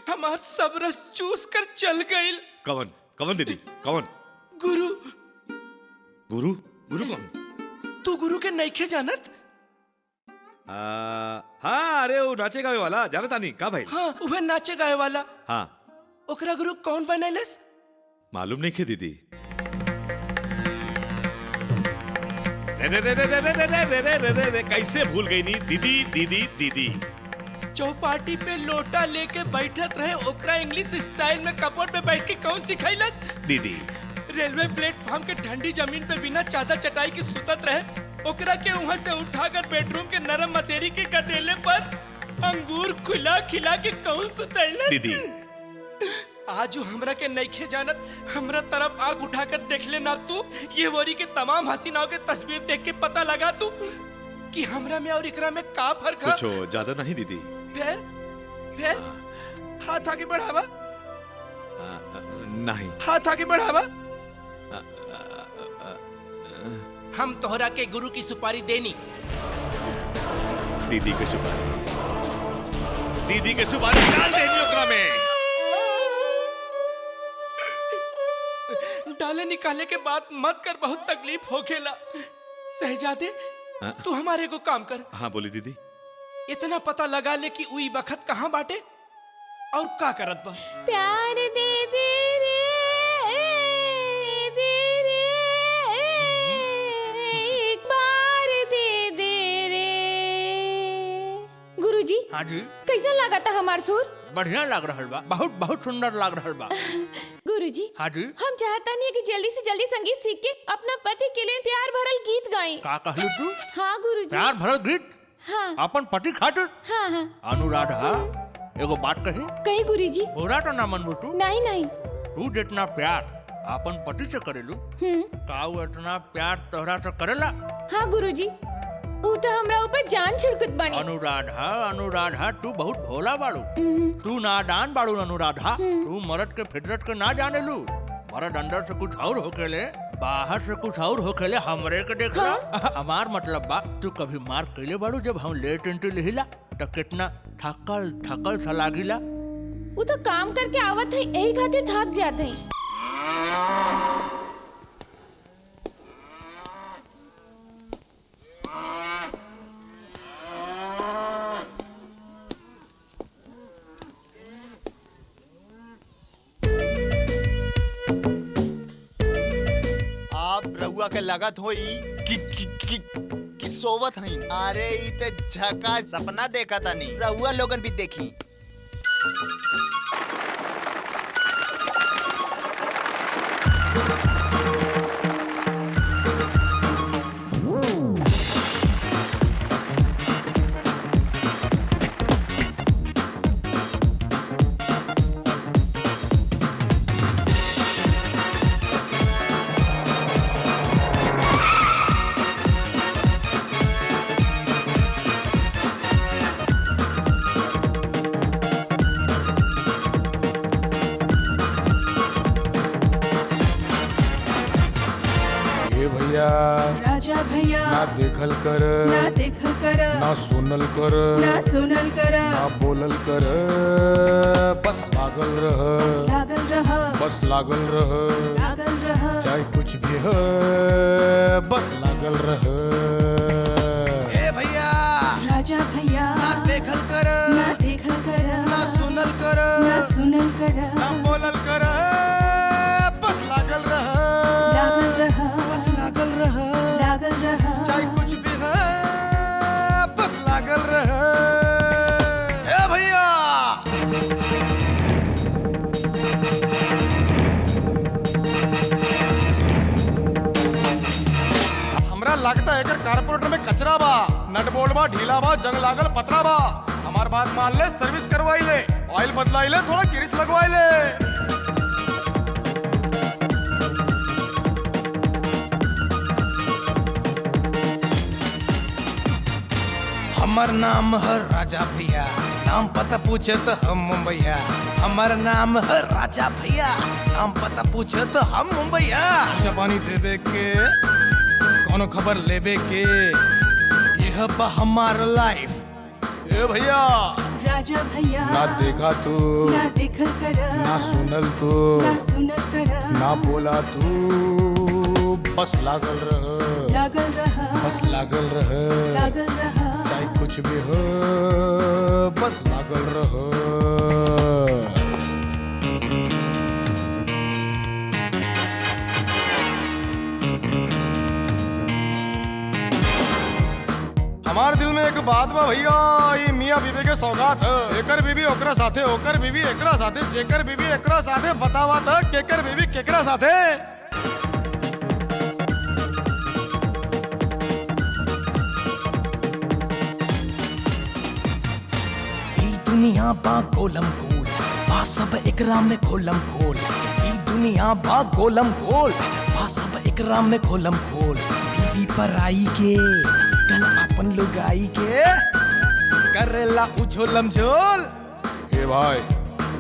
S12: हमार सब रस चूस कर चल गइल।
S2: कौन कौन दीदी कौन?
S12: गुरु।
S2: गुरु? गुरु कौन?
S12: तू गुरु के नइखे जानत?
S2: हाँ अरे वो नाचे गावे वाला, जानता नहीं का भाई?
S12: हाँ उहे नाचे गावे वाला।
S2: हाँ
S12: ओकरा गुरु कौन बनैलस?
S2: मालूम नहीं खे दीदी। रे रे रे रे रे रे रे रे रे रे रे रे कैसे भूल गई नी दीदी दीदी दीदी।
S12: चौपाटी पे लोटा लेके बैठत रहे, ओकरा इंग्लिश स्टाइल में कपड़ पे बैठ के कौन सिखाइलस?
S2: दीदी
S12: रेलवे प्लेटफॉर्म के ठंडी जमीन पे बिना चादर चटाई के सुतत रहे, ओकरा के वहाँ से उठाकर बेडरूम के नरम मसेरी के गदेले पर अंगूर खुला खिला के कौन सुतैलस?
S2: दीदी
S12: आज हमरा के नइखे जानत, हमरा तरफ आग उठाकर देख ले ना तू। ये वरी के तमाम हसीनाओं के तस्वीर देख के पता लगा तू कि हमरा में और इकरा में का फर्क है।
S2: कुछ ज्यादा नहीं दीदी।
S12: फिर हाथ आगे बढ़ावा।
S2: नहीं
S12: हाथ आगे बढ़ावा। हम तोहरा के गुरु की सुपारी देनी।
S2: दीदी के सुपारी, दीदी के सुपारी डाल देनी ओकरा में।
S12: डाले निकाले के बाद मत कर, बहुत तकलीफ हो खेला। शहजादे तू हमारे को काम कर।
S2: हाँ बोली दीदी।
S12: इतना पता लगा ले कि उई बखत कहाँ बाटे और का करत बा।
S10: प्यार दे दे रे एक बार दे दे रे। गुरुजी
S7: हाँ जी
S10: कैसा लगा था हमार सुर?
S7: बढ़िया लग रहा बा, बहुत बहुत सुंदर लग रहा बा।
S10: गुरुजी
S7: हाँ जी
S10: हम चाहता नहीं कि जल्दी से जल्दी संगीत सीख के अपना पति के लिए प्यार भरल गीत गाएं।
S7: का कहलू तू?
S10: हाँ गुरुजी।
S7: प्यार भरल गीत?
S10: हाँ
S7: अपन पति खातिर?
S10: हाँ हाँ।
S7: अनुराधा एगो बात कही?
S10: कही गुरुजी।
S7: पूरा तो ना मनबू तू?
S10: नहीं नहीं।
S7: तू जितना प्यार अपन पति से करेलू, का वो इतना प्यार तोहरा से करेला?
S10: हाँ गुरुजी, ऊ तो हमरा ऊपर जान छिड़कत बनी।
S7: अनुराधा अनुराधा तू बहुत भोला बाड़ू, तू नादान बाड़ू अनुराधा। तू मर्द के फितरत के ना जाने लू। मर्द अंदर से कुछ और होकेले, बाहर से कुछ और होकेले। हमरे के देखला। हाँ? हमार मतलब बा तू कभी मार कैले बाड़ू जब हम लेट एंट्री लिहिला तो कितना थकल थकल सा लागिला।
S10: ऊ तो काम करके आवत है, यही खातिर थक जाते हैं।
S11: रउआ के लगत होई कि सोवत हई। अरे ई ते झका सपना देखा तानी। रउआ लोगन भी देखी।
S13: राजा भैया
S14: ना देखल कर, ना सुनल कर, ना बोलल कर, बस लागल रह, बस लागल रह, चाहे कुछ भी हो बस लागल रह।
S5: ए भैया
S13: राजा भैया
S5: ना देखल कर, ना सुनल कर, ना बोलल कर, बस लागल रह, बस लागल रह, चाहे कुछ भी है बस लागल रह। ए भैया हमरा लगता है एकर कारपोरेटर में कचरा बा, नट बोल्ट बा ढीला बा, जंग लागल पतरा बा। हमार बात मान ले, सर्विस करवाई ले, ऑयल बदलाई ले, थोड़ा ग्रीस लगवाई ले। हमर नाम है राजा भैया, नाम पता पूछे तो हम मुंबईया। हमर नाम है राजा भैया, नाम पता पूछे तो हम मुंबईया।
S14: पानी देवे के, कौन खबर लेवे के,
S5: यह बा हमार लाइफ। ए भैया
S13: राजा भैया
S14: ना देखा तू,
S13: ना देखल कर,
S14: ना सुनल तू,
S13: ना सुनल कर,
S14: ना बोला तू, बस लागल रह, बस लागल रह, चाहे कुछ भी हो बस लागल रह। बाद में भैया ये मियां बीबी के सौगात है। एकर बीबी ओकरा साथे, ओकर बीबी एकरा साथे, जेकर बीबी एकरा साथे, बतावा था केकर बीबी केकरा साथे।
S15: दुनिया बा गोलम गोल, बा सब एकरा में खोलम खोल। ई दुनिया बा गोलम गोल, बा सब एकरा में खोलम खोल। बीबी पर आई के कल अपन लुगाई के करेला उछोलम झोल।
S14: ए भाई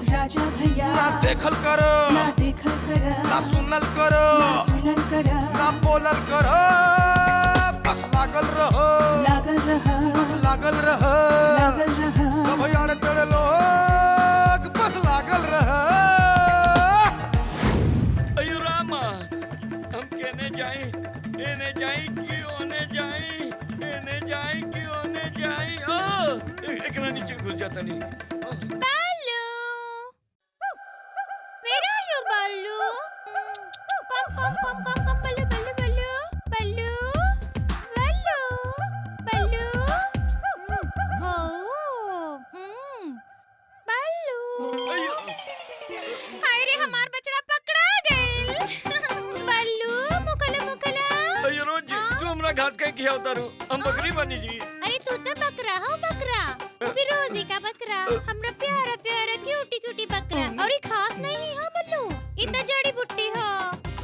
S13: राजा भैया
S15: ना देखल कर,
S13: ना देखल कर,
S15: ना सुनल कर,
S13: ना सुनल कर,
S15: ना बोलल कर, बस लागल रह,
S13: लागल रह,
S15: बस लागल रह,
S13: लागल रह।
S15: सब यार तेरे लोग बस लागल रह।
S16: अयो रामा, हम कहने जाए, एने जाए कि ओने जाए, एने जाए कि ओने जाए। ओ एकरा नीचे घुस जाता नहीं।
S8: बालू, where are you, बालू? Come, बालू, बालू, बालू, बालू, बालू, बालू। Oh, बालू। हाय रे, हमार बछड़ा पकड़ा गइल। बालू, मुकला।
S16: अयो रोज तू हमरा घास कहीं खिया उतारू, हम बकरी बनी जी।
S8: अरे तू तो बकरा हो, बकरा। तू भी रोजी का बकरा, हमरा प्यारा प्यारा क्यूटी बकरा। और ये खास नहीं है बल्लू, इतना जड़ी बूटी हो।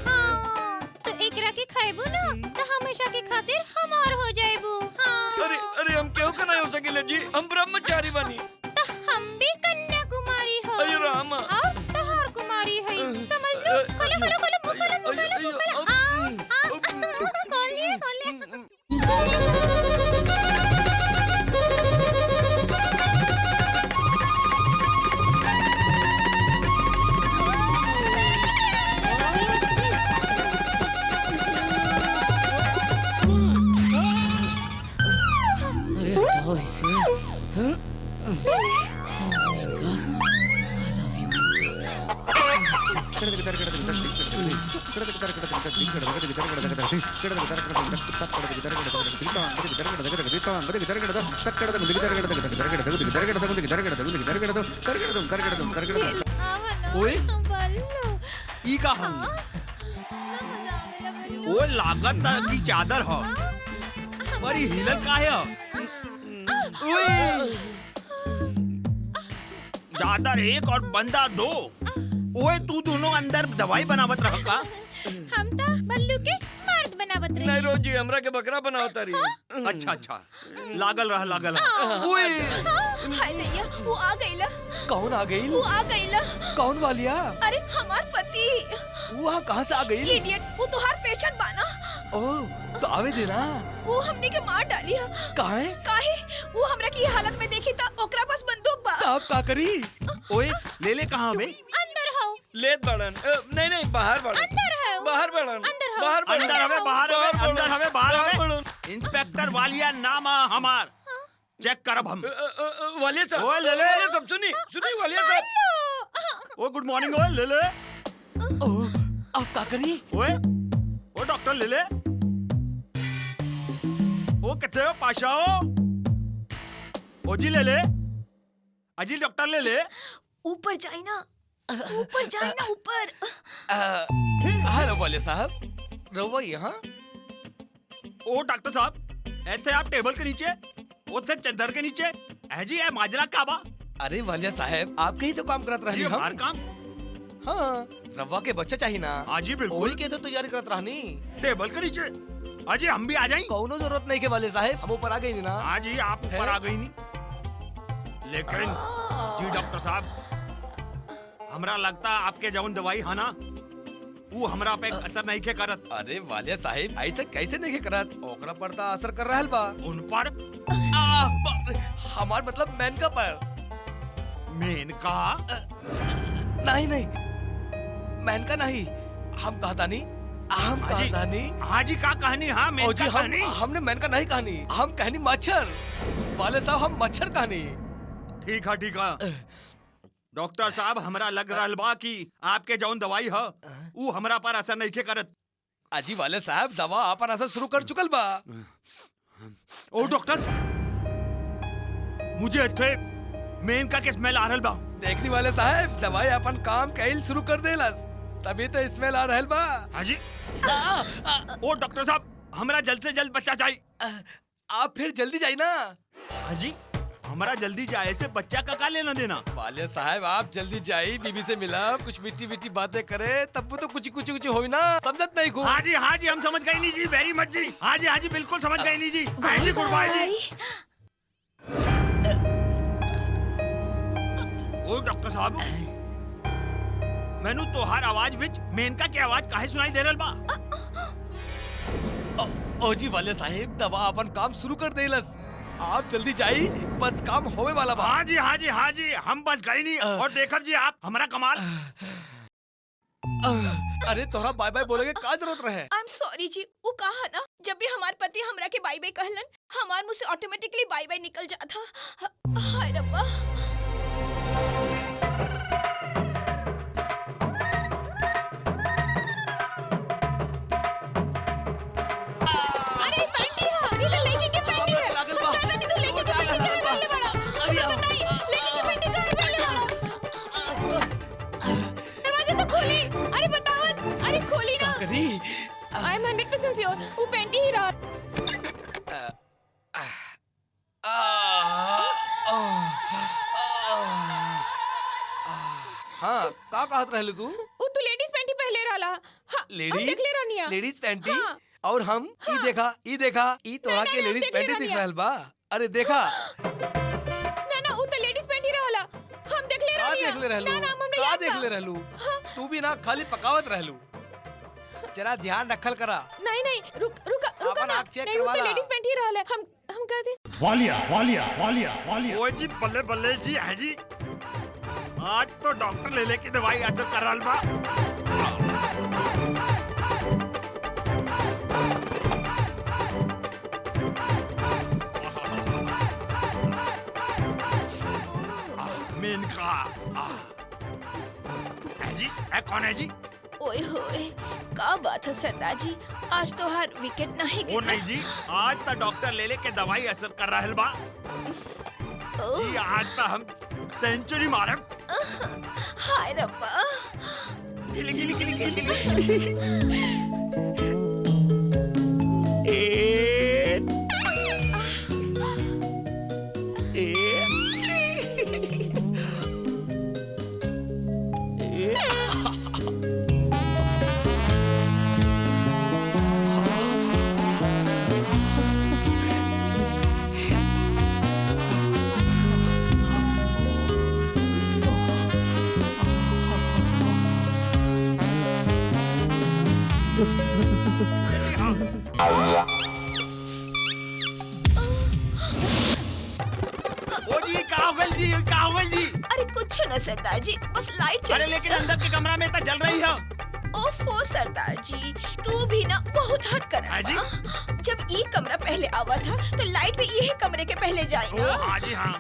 S8: हाँ, तो एकरा के खाएबू ना तो हमेशा के खातिर हमार हो जाएबू। हाँ।
S16: अरे हम क्यों का नहीं हो सकेले जी, हम ब्रह्मचारी बनी।
S8: तो हम भी कन्याकुमारी हो।
S16: अयो रामा।
S8: और तहार कुमारी है, समझ लो। खोलो
S9: ओए ई का हम ओ लागत की चादर हो पर ई हिलल काहे हो ओए चादर एक और बंदा दो ओए तू दोनों अंदर दवाई बनावत रह का
S8: हम तो बल्लू के मर्द बनावत रही।
S16: नहीं रोजी हमरा के बकरा बनावता रही।
S9: अच्छा लागल रह
S10: ओए हाय दैया वो आ गईला।
S15: कौन आ गई?
S10: वो आ गईला।
S15: कौन वालिया?
S10: अरे हमार पति।
S15: वो कहाँ से आ गई?
S10: इडियट, वो तो हर पेशेंट बाना।
S15: ओह तो आवे देना।
S10: वो हमने के मार डाली है।
S15: काहे?
S10: काहे? वो हमरा की हालत में देखी था, ओकरा पास बंदूक बा।
S15: तब का करी?
S9: ओए ले कहाँ बे?
S8: अंदर हो।
S16: लेत बड़न नहीं बाहर बड़न।
S8: अंदर है।
S16: बाहर बड़न।
S8: अंदर हो।
S16: बाहर बड़न।
S9: अंदर हवे बाहर हवे। इंस्पेक्टर वालिया नाम है हमार। चेक करब हम।
S16: वालिया साहब।
S9: ओए ले
S16: वालिया साहब सुनी वालिया साहब।
S9: ओ गुड मॉर्निंग ओए ले
S15: अब का करी?
S9: ओए ओ डॉक्टर ले ओ किथे हो पाशाओ ओ जी ले अजी डॉक्टर ले
S10: ऊपर जाए ना ऊपर।
S15: हेलो वाले साहब, रहुआ यहाँ?
S9: ओ डॉक्टर साहब ऐसे आप टेबल के नीचे उसे चद्दर के नीचे जी है माजरा का बा।
S15: अरे वालिया साहब आपके ही तो काम करत रहनी हम।
S9: हमार काम?
S15: हाँ, रवा के बच्चा चाहिए ना।
S9: जी बिल्कुल।
S15: वही के तो तैयारी करत रहनी।
S9: टेबल के नीचे अजी हम भी आ जाएं।
S15: कौनो जरूरत नहीं के वाले साहब, हम ऊपर आ गई ना।
S9: हाँ जी आप ऊपर आ गई नहीं, लेकिन जी डॉक्टर साहब हमरा लगता आपके जौन दवाई है ना वो हमरा पे असर नहीं के करत।
S15: अरे वालिया साहब ऐसे कैसे नहीं के करत? ओकरा पर तो असर कर रहल बा।
S9: उन पर?
S15: हमार मतलब मेनका पर।
S9: मेनका?
S15: नहीं मेनका नहीं, हम कहता नहीं।
S9: हाँ जी का कहानी? हाँ मेनका कहानी।
S15: हमने मेनका नहीं कहानी, हम कहनी मच्छर। वाले साहब हम मच्छर कहानी।
S9: ठीक है डॉक्टर साहब हमरा लग रहल बा कि आपके जौन दवाई है वो हमरा पर असर नहीं के करत।
S15: अजी वाले साहब दवा अपन असर शुरू कर चुकल बा।
S9: ओ डॉक्टर मुझे अच्छे मेनका के स्मेल आ रहल बा।
S5: देखने वाले साहब दवाई अपन काम कैल शुरू कर देलस, तभी तो स्मेल आ रहल बा।
S9: हाँ जी। ओ डॉक्टर साहब, हमरा जल्द से जल्द बच्चा चाहिए।
S5: आप फिर जल्दी जाइए ना।
S9: हाँ जी, हमारा जल्दी जाए से बच्चा का लेना देना।
S5: वाले साहब आप जल्दी जाइए, बीबी से मिला, कुछ मीठी मीठी बातें करे, तब वो तो कुछ हो ना, समझत नहीं को।
S9: हाँ जी हम समझ गए नहीं जी, वेरी मच जी। हाँ जी बिल्कुल समझ गए नहीं जी। हाँ जी, गुड बाय जी। ओ डॉक्टर साहब, मैनू तोहार आवाज विच मेनका की आवाज काहे सुनाई दे रहल बा?
S5: ओ जी वाले साहब दवा अपन काम शुरू कर देलस, आप जल्दी जाइए, बस काम होवे वाला बा।
S9: हाँ जी हम बस गए नहीं। और देखब जी आप हमारा कमाल।
S5: अरे तोहरा बाय बाय बोलेगे का जरूरत रहे?
S10: आई एम सॉरी जी, वो कहा ना जब भी हमार पति हमरा के बाय बाय कहलन, हमार मुंह से ऑटोमेटिकली बाय बाय निकल जाता। हाय रब्बा। अरे पैंटी है, ये तो लेके के पैंटी है। दादा नी तू लेके के पैंटी कहां डालले बड़ा? अरे बताई, लेके के पैंटी कहां डालले बड़ा? दरवाजा तो खोली। अरे बताओ, अरे खोली ना।
S5: करी
S10: आई एम 100% श्योर वो पैंटी ही रहा।
S5: हाँ का कहत रहले तू?
S10: वो तू लेडीज पैंटी पहले रहला। हाँ, हम देख ले रानिया।
S5: Ladies panty?
S10: हाँ।
S5: और हम ई देखा ई तोरा के लेडीज
S10: देख ले
S5: पैंटी दिख
S10: रानिया।
S5: रहल बा। अरे देखा
S10: ना वो तो लेडीज पैंटी रहला, हम देख ले
S5: का
S10: रानिया।
S5: देख ले रहलू?
S10: ना हमने
S5: का
S10: याद
S5: देख
S10: था।
S5: ले रहलू? तू भी ना खाली पकावत रहलू, जरा ध्यान रखल करा।
S10: नहीं रुका
S5: अपन
S10: ना।
S5: आँख चेक
S10: नहीं वो
S5: करवा
S10: तो
S5: ला।
S10: लेडीज पैंटी रहला, हम कर दे।
S9: वालिया। ओ जी बल्ले जी। है जी, आज तो डॉक्टर ले की दवाई असर कर रहल बा। मेनका। है जी, कौन है जी?
S10: ओए होए, का बात है सरदार जी, आज तो हर विकेट नहीं
S9: वो नहीं जी, आज तो डॉक्टर ले के दवाई असर कर रहल बा जी। आज तो हम सेंचुरी मारब।
S10: हाय रब्बा।
S9: गिली।
S10: अरे कुछ न सरदार जी, बस लाइट चल।
S9: अरे लेकिन अंदर के कमरा में तो जल रही है।
S10: ओफो सरदार जी, तू भी ना बहुत हद कर रहा है। जब ये कमरा पहले आवा था तो लाइट भी यही कमरे के पहले जाए ना।
S9: हाँ जी हाँ।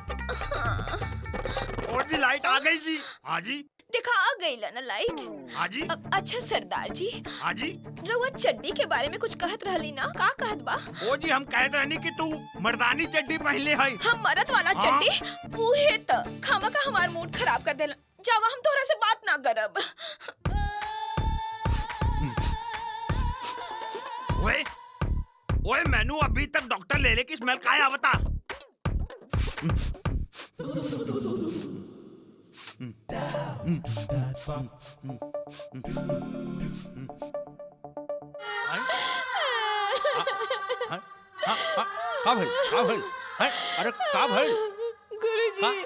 S9: और जी लाइट आ गई जी। हाँ जी
S10: देखा आ गई ना लाइट।
S9: हाँ जी।
S10: अच्छा सरदार जी।
S9: हाँ जी।
S10: रउआ चड्डी के बारे में कुछ कहत रहली ना, का कहत बा?
S9: ओ जी हम कहत रहनी कि तू मर्दानी चड्डी पहले है।
S10: हम मरद वाला चड्डी? उहे त खामा का हमार मूड खराब कर देला। जावा हम तोरा से बात ना करब।
S9: ओए मैनू अभी तक डॉक्टर लेले की स्मेल काहे आवता?
S7: का भइल? अरे का भइल?
S10: गुरुजी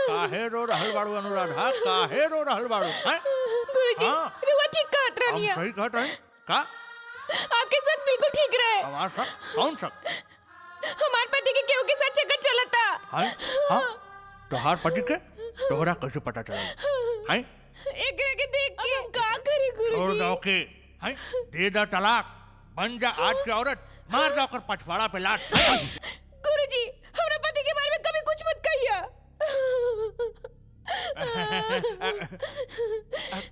S7: काहे रो रहल बाड़ू अनुराधा? काहे रो रहल बाड़ू?
S10: गुरुजी रुआ ठीक कहत रहनिया।
S7: हम सही कहत रही का?
S10: आपके शक बिल्कुल ठीक रहे।
S7: हमार शक? कौन शक?
S10: हमार पति के केहू के साथ चक्कर चलता।
S7: हां तोहार पति के तोहरा कैसे पता चला?
S10: एकरे के देख के का करी गुरुजी?
S7: छोड़ दो के दे दा तलाक, बन जा आज की औरत, मार दो कर पछवाड़ा पे लात।
S10: गुरुजी हमरा पति के बारे में कभी कुछ मत कहिया।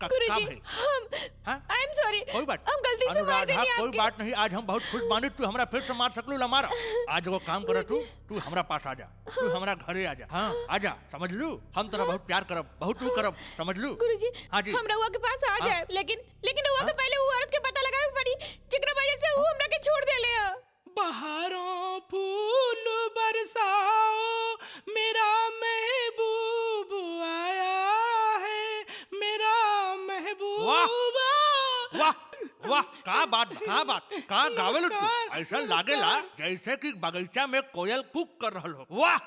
S10: गुरुजी हम आई एम सॉरी
S7: कोई बात
S10: हम गलती से मार देनी
S7: अनुराधा, कोई
S10: आपके।
S7: बात नहीं। आज हम बहुत खुश बानी, तू हमरा फिर से मार सकलू ला मारा। आज वो काम कर तू हमरा पास आ जा, तू हमरा घरे आ जा। हाँ आ जा, समझ लू? हम तेरा बहुत प्यार करब, बहुत तू करब, समझ लू?
S10: गुरुजी
S7: हाँ जी।
S10: हम रउआ के पास आ जाए, लेकिन रउआ के पहले वो औरत के पता लगावे पड़ी जेकरा वजह से वो हमरा के छोड़ देले है।
S12: बहारों फूल बरसाओ, मेरा महबूब आया है, मेरा महबूब।
S7: वाह वाह, का बात का गावेल तू? ऐसा लागेला जैसे कि बगीचा में कोयल कुक कर रहल हो। वाह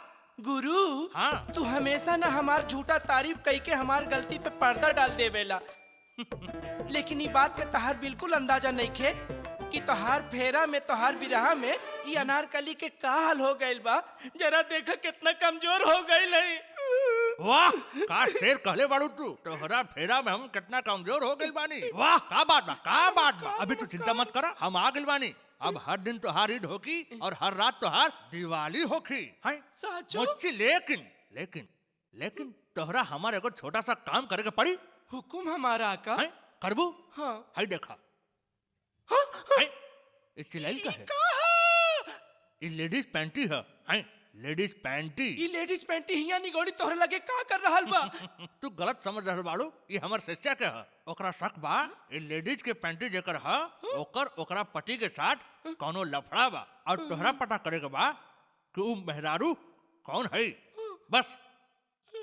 S12: गुरु,
S7: हाँ
S12: तू हमेशा ना हमार झूठा तारीफ कई के हमार गलती पे पर्दा डाल देवेला। लेकिन ये बात के तहार बिल्कुल अंदाजा नहीं खे कि तोहार फेरा में, तोहार बिरहा में ये अनारकली के का हाल हो गइल बा। जरा देखा कितना कमजोर हो गइल है।
S7: वाह, का शेर कहले बाड़ू तू। तोहरा फेरा में हम कितना कमजोर हो गइल बानी। वाह, का बात बा। अभी तू चिंता मत करा, हम आ गइल बानी। अब हर दिन तोहार ईद होकी और हर रात तोहार दिवाली होकी। हैं मुच्ची, लेकिन तोहरा हमारे एगो छोटा सा काम करे के पड़ी।
S12: हुकुम हमारा आका।
S7: हैं करबू?
S12: हाँ।
S7: हाय देखा, ये चिल्लाइल का है? ये लेडीज पैंटी है। हैं लेडीज पैंटी।
S12: ये लेडीज पैंटी हिया निगोड़ी तोहरे लगे का कर रहल बा?
S7: तू गलत समझ रहल बाड़ू। ये हमर शिष्या के है। ओकरा शक बा ये लेडीज के पैंटी जेकर है ओकरा पति के साथ कोनो लफड़ा बा और तोहरा पता करे के बा कि उ मेहरारू कौन है। बस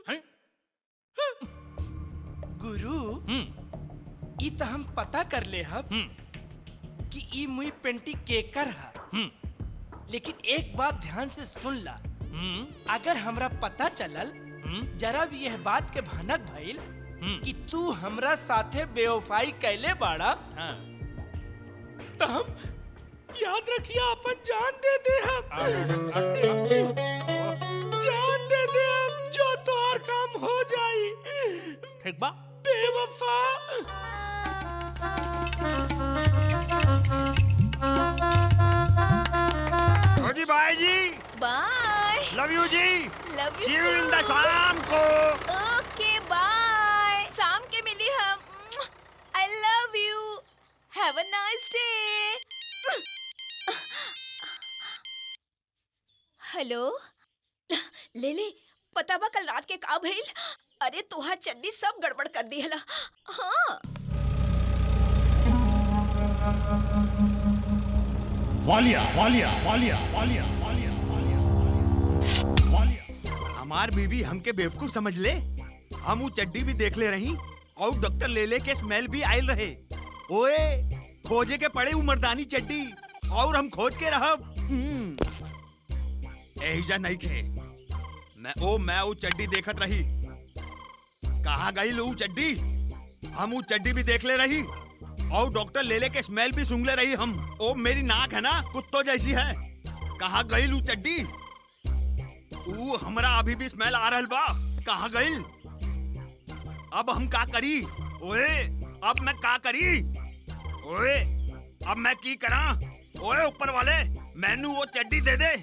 S7: हैं
S12: गुरु, ई त हम पता कर ले हब कि ई मुई पेंटी केकर है। लेकिन एक बात ध्यान से सुन ला, अगर हमरा पता चलल जरा भी यह बात के भनक भइल कि तू हमरा साथे बेवफाई कैले बाड़ा, तो हम याद रखिया अपन जान दे दे हम। जान दे दे हम, जो तोहर काम हो जाई।
S7: ठीक बा
S12: बेवफा।
S9: जी भाई जी,
S10: बाय।
S9: लव यू जी।
S10: Love you
S9: See you in the शाम को।
S10: ओके बाय। शाम के मिली हम। I love you. Have a nice day. Hello, ले पता बा कल रात के का भइल? अरे तोहा चड्डी सब गड़बड़ कर दी हला। हाँ
S9: वालिया। हमार बीवी हमके बेवकूफ समझ ले। हम वो चड्डी भी देख ले रही और डॉक्टर ले के स्मेल भी आयल रहे। ओए खोजे के पड़े वो मर्दानी चड्डी और हम खोज के रहब। एहिजा नहीं खे। मैं वो चड्डी देखत रही। कहाँ गई लो चड्डी? हम वो चड्डी भी देख ले रही और डॉक्टर ले के स्मेल भी सूंघ ले रही हम। ओ मेरी नाक है ना कुत्तों जैसी है। कहाँ गई लू चड्डी? ऊ हमरा अभी भी स्मेल आ रहल बा। कहाँ गई? अब हम का करी? ओए अब मैं का करी? ओए अब मैं की करा? ओए ऊपर वाले मैनू वो चड्डी दे दे।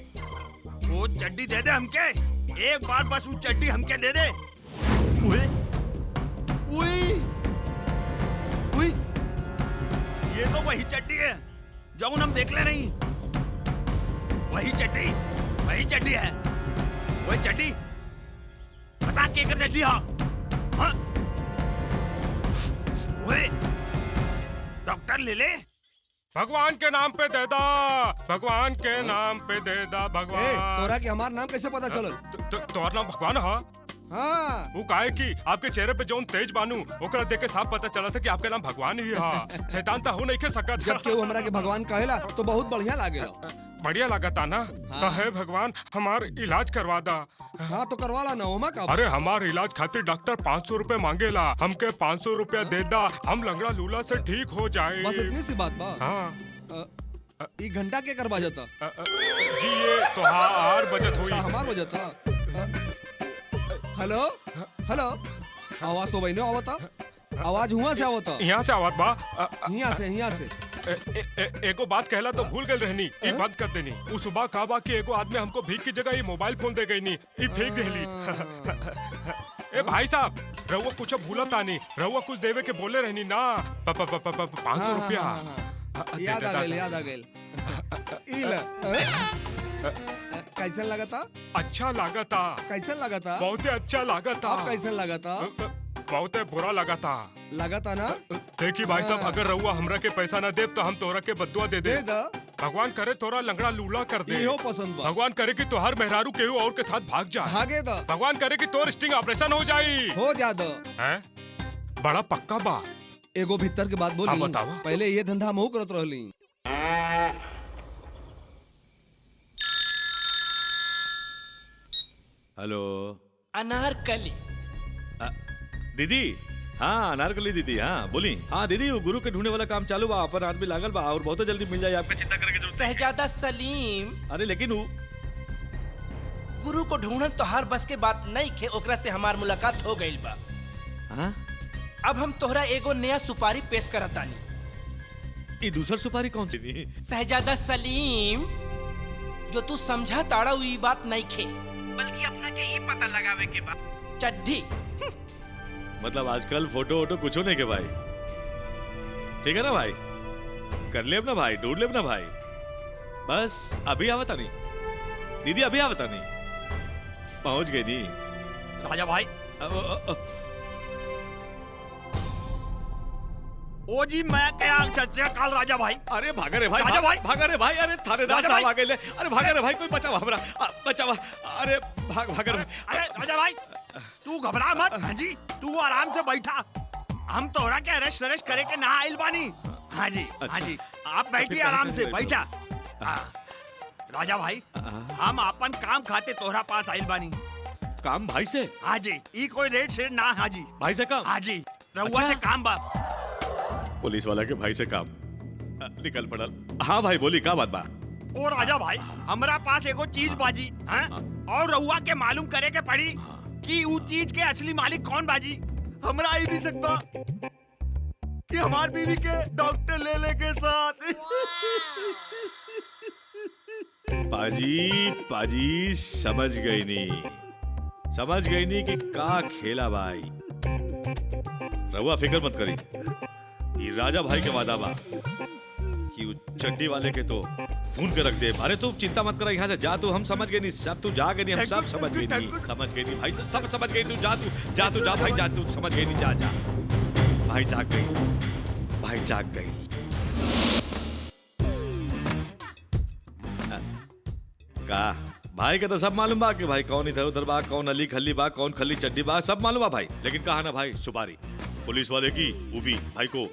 S9: वो चड्डी दे दे हमके। एक बार बस वो चड्डी हमके दे दे। ओए ओए ये तो वही चड्डी है जो हम देख ले रही। वही चड्डी है। वही चड्डी बता के कर चड्डी। हाँ ओए डॉक्टर ले
S1: भगवान के नाम पे दे दा, भगवान के नाम पे दे दा। भगवान
S5: तोरा के हमार नाम कैसे पता चलल?
S1: तोहर नाम भगवान है?
S5: हाँ।
S1: वो काहे कि आपके चेहरे पे जौन तेज बानू ओकरा देख के साफ पता चला था कि आपके नाम भगवान ही है। शैतान तो हो नहीं के सकत।
S5: जब केहू हमरा के भगवान कहेला तो बहुत बढ़िया लागेला।
S1: बढ़िया लागता ना? तो है भगवान हमार इलाज करवा दा।
S5: हाँ तो करवा ला ना। ओमा का
S1: अरे हमार इलाज खातिर डॉक्टर 500 रुपए मांगेला। हमके 500 रुपया दे दा, हम लंगड़ा लूला से ठीक हो जाए।
S5: बस इतनी सी बात बा।
S1: हाँ
S5: ई घंटा के करवा जाता
S1: जी? ये तो हार बजत हुई।
S5: हमार बजता। हेलो हेलो, आवाज तो बहनों आवता। आवाज हुआ से आवता।
S1: यहाँ से आवाज बा।
S5: यहाँ से
S1: एगो बात कहला तो भूल गए रहनी। ई बंद कर देनी। उस सुबह कहा बा कि एगो आदमी हमको भीख की जगह ये मोबाइल फोन दे गई नी। ई फेंक देली। ए भाई साहब रहुआ कुछ भूला तानी, रहुआ कुछ देवे के बोले रहनी ना। 500 रुपया
S5: याद आ गए, याद आ गए। कैसा लगा था?
S1: अच्छा लगा था।
S5: कैसा लगा था?
S1: बहुत अच्छा लगा था।
S5: अब कैसा लगा था?
S1: बहुत बुरा लगा था।
S5: लगा था ना?
S1: देखिए भाई साहब, अगर रहुआ हमरा के पैसा ना दे तो हम तोरा के बदुआ दे दे। भगवान करे तोरा लंगड़ा लूला कर दे।
S5: इहो पसंद बा।
S1: भगवान करे कि तोहर मेहरारू केहू और के साथ भाग जा।
S5: भागे दा।
S1: भगवान करे कि तोर स्टिंग ऑपरेशन हो जाई।
S5: हो जा दो।
S1: हैं? बड़ा पक्का बा।
S5: एगो भीतर के बात बोली।
S1: हाँ, बतावा।
S5: पहले ये धंधा हम करत रहली।
S2: हेलो
S12: अनारकली।
S2: दीदी, हाँ अनारकली दीदी, हाँ बोली। हाँ दीदी, वो गुरु के ढूंढने वाला काम चालू बा, अपन आदमी लागल बा और बहुत जल्दी मिल जाए, आपका चिंता करने की जरूरत नहीं।
S12: शहजादा सलीम।
S2: अरे लेकिन वो
S12: गुरु को ढूंढन तो हर बस के बात नहीं खे, ओकरा से हमार मुलाकात हो गइल बा।
S2: हाँ?
S12: अब हम तोहरा एगो नया सुपारी पेश करतानी।
S2: ये दूसरा सुपारी कौन सी थी?
S12: शहजादा सलीम, जो तू समझा ताड़ा हुई बात नहीं खे, बल्कि अपना के ही पता लगावे के बाद चड्ढी।
S2: मतलब आजकल फोटो वोटो कुछ नहीं के भाई, ठीक है ना भाई? कर ले अपना भाई, ढूंढ ले अपना भाई। बस अभी आवता नहीं दीदी, अभी आवता नहीं, पहुंच गई नी।
S9: राजा भाई। ओ जी मैं क्या सच्चा काल राजा भाई।
S2: अरे भागा रे भाई,
S9: राजा भाई,
S2: भागा रे भाई। अरे थानेदार साहब आ गए। अरे भागा रे भाई, कोई बचावा हमरा, बचावा। अरे भागा रे।
S9: अरे राजा भाई तू घबरा मत। हाँ जी तू आराम से बैठा, हम तोहरा के अरेस्ट करे के ना आइल बानी। हाँ जी हाँ जी, आप बैठिए आराम से, बैठा। राजा भाई हम अपन काम खाते तोहरा पास आइल बानी।
S2: काम भाई से?
S9: हाँ जी, ई कोई रेड शेड ना। हाँ जी
S2: भाई से काम?
S9: हाँ जी, रहुआ से काम बा।
S2: पुलिस वाला के भाई से काम निकल पड़ल। हाँ भाई बोली, का बात बा?
S9: ओ राजा भाई, हमरा पास एगो चीज बाजी है और रहुआ के मालूम करे के पड़ी कि उ चीज के असली मालिक कौन बाजी। हमरा आई भी सकता कि हमार बीवी के डॉक्टर ले के साथ।
S2: पाजी समझ गई नी कि का खेला भाई। रहुआ फिक्र मत करी, ये राजा भाई के वादा बा कि वो चड्डी वाले के तो खून के रख दे। अरे तू चिंता मत कर, यहाँ से जा तू, हम समझ गए नहीं सब, तू जा गए नहीं, हम सब समझ गए नहीं भाई, सब समझ गए। तू जा भाई, जा तू समझ गई नहीं, जा भाई, जाग गई। का भाई के तो सब मालूम बा कि भाई कौन इधर उधर बा, कौन अली खल्ली बा, कौन खल्ली चड्डी बा, सब मालूम बा भाई। लेकिन कहा ना भाई, सुपारी पुलिस वाले की वो भी भाई को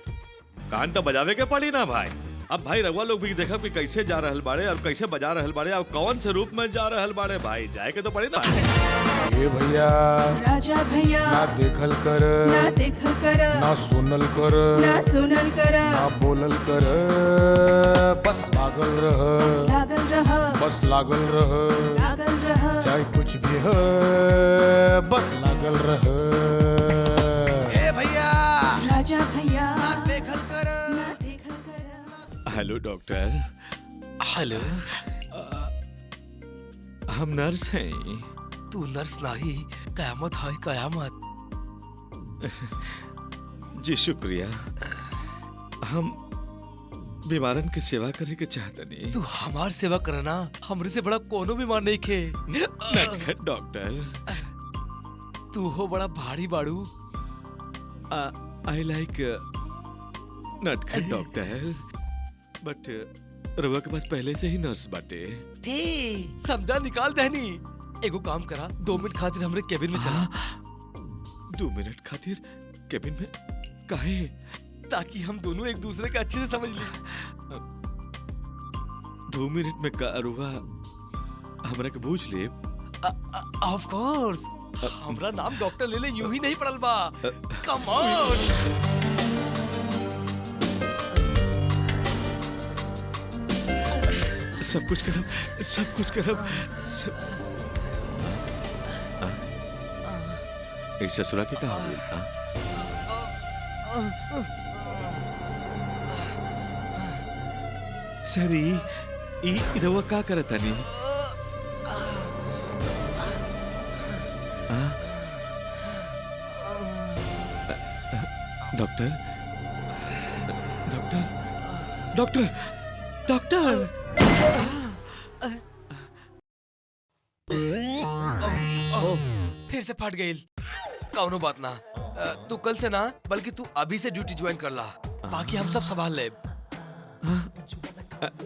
S2: कान तो बजावे के पड़ी ना भाई। अब भाई रघुआ लोग भी देखा कि कैसे जा रहल बाड़े और कैसे बजा रहल बाड़े और कौन से रूप में जा रहल बाड़े भाई, जाए के तो पड़े ना।
S14: ये भैया
S13: राजा भैया
S14: ना देखल कर,
S13: ना देखल कर,
S14: ना सुनल कर,
S13: ना सुनल कर,
S14: ना बोलल कर, बस लागल रह,
S13: लागल रह,
S14: बस लागल रह,
S13: लागल रह,
S14: चाहे कुछ भी हो बस लागल रह।
S11: ए भैया
S13: राजा भैया
S11: ना देखल कर,
S13: ना देखल कर।
S2: Hello doctor.
S5: हेलो,
S2: हम नर्स हैं।
S5: तू नर्स नहीं, कयामत है कयामत।
S2: जी शुक्रिया, हम बीमारन की सेवा करे के चाहते नहीं।
S5: तू हमार सेवा करना, हमरे से बड़ा कोनो बीमार नहीं खे।
S2: नटखट डॉक्टर,
S5: तू हो बड़ा भारी बाड़ू।
S2: आई लाइक नटखट डॉक्टर, बट रवा के पास पहले से ही नर्स बाटे।
S5: थे समझा निकाल दहनी। एगो काम करा, 2 मिनट खातिर हमरे केबिन में चला।
S2: 2 मिनट खातिर केबिन में काहे?
S5: ताकि हम दोनों एक दूसरे के अच्छे से समझ लें।
S2: 2 मिनट में का रुआ हमरा के पूछ ले।
S5: ऑफ कोर्स, हमरा नाम डॉक्टर ले ले यूं ही नहीं पड़ल बा। Come on.
S2: सब कुछ करब। एक ससुरा के कहा सरी ई रवा का करता नहीं? डॉक्टर डॉक्टर डॉक्टर डॉक्टर
S5: फिर से फट गई। कौनो बात ना, तू कल से ना बल्कि तू अभी से ड्यूटी ज्वाइन कर ला, बाकी हम सब संभाल ले।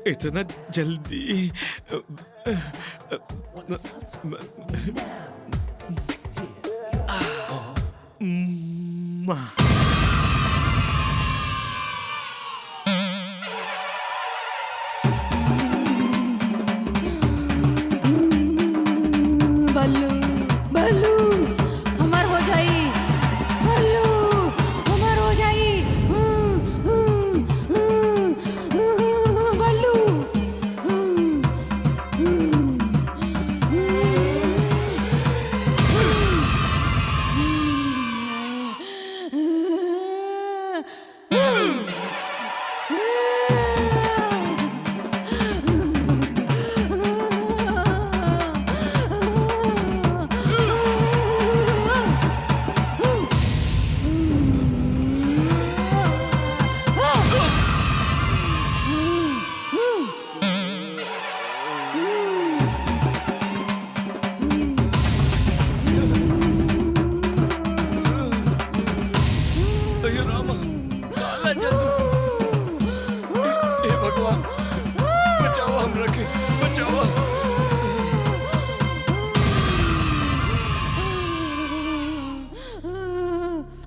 S2: इतना जल्दी
S8: बल्लू बल्लू हमार हो जाई, बल्लू हमार हो जाई, बल्लू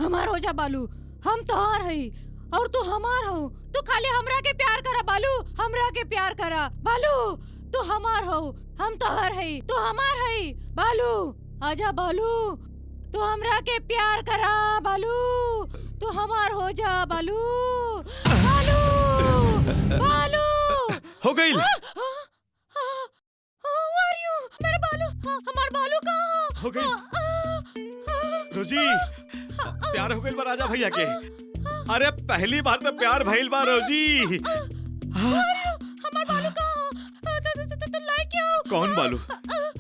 S8: हमार हो जा बालू, हम तोहार हई और तू हमार हो। तू खाली हमरा के प्यार करा बालू, हमरा के प्यार करा बालू। तू हमार हो, हम तोहार हई, तू हमार हई बालू। आजा बालू, तू हमरा के प्यार करा बालू, तू हमार हो जा बालू, बालू बालू।
S2: हो गई।
S8: मेरा बालू, हमार बालू कहाँ
S2: हो गई। रोजी प्यार हो गई बा राजा भैया के। अरे पहली बार तो प्यार भइल बा रोजी।
S8: हमार बालू कहाँ? तो लाइक क्या हो?
S2: कौन बालू?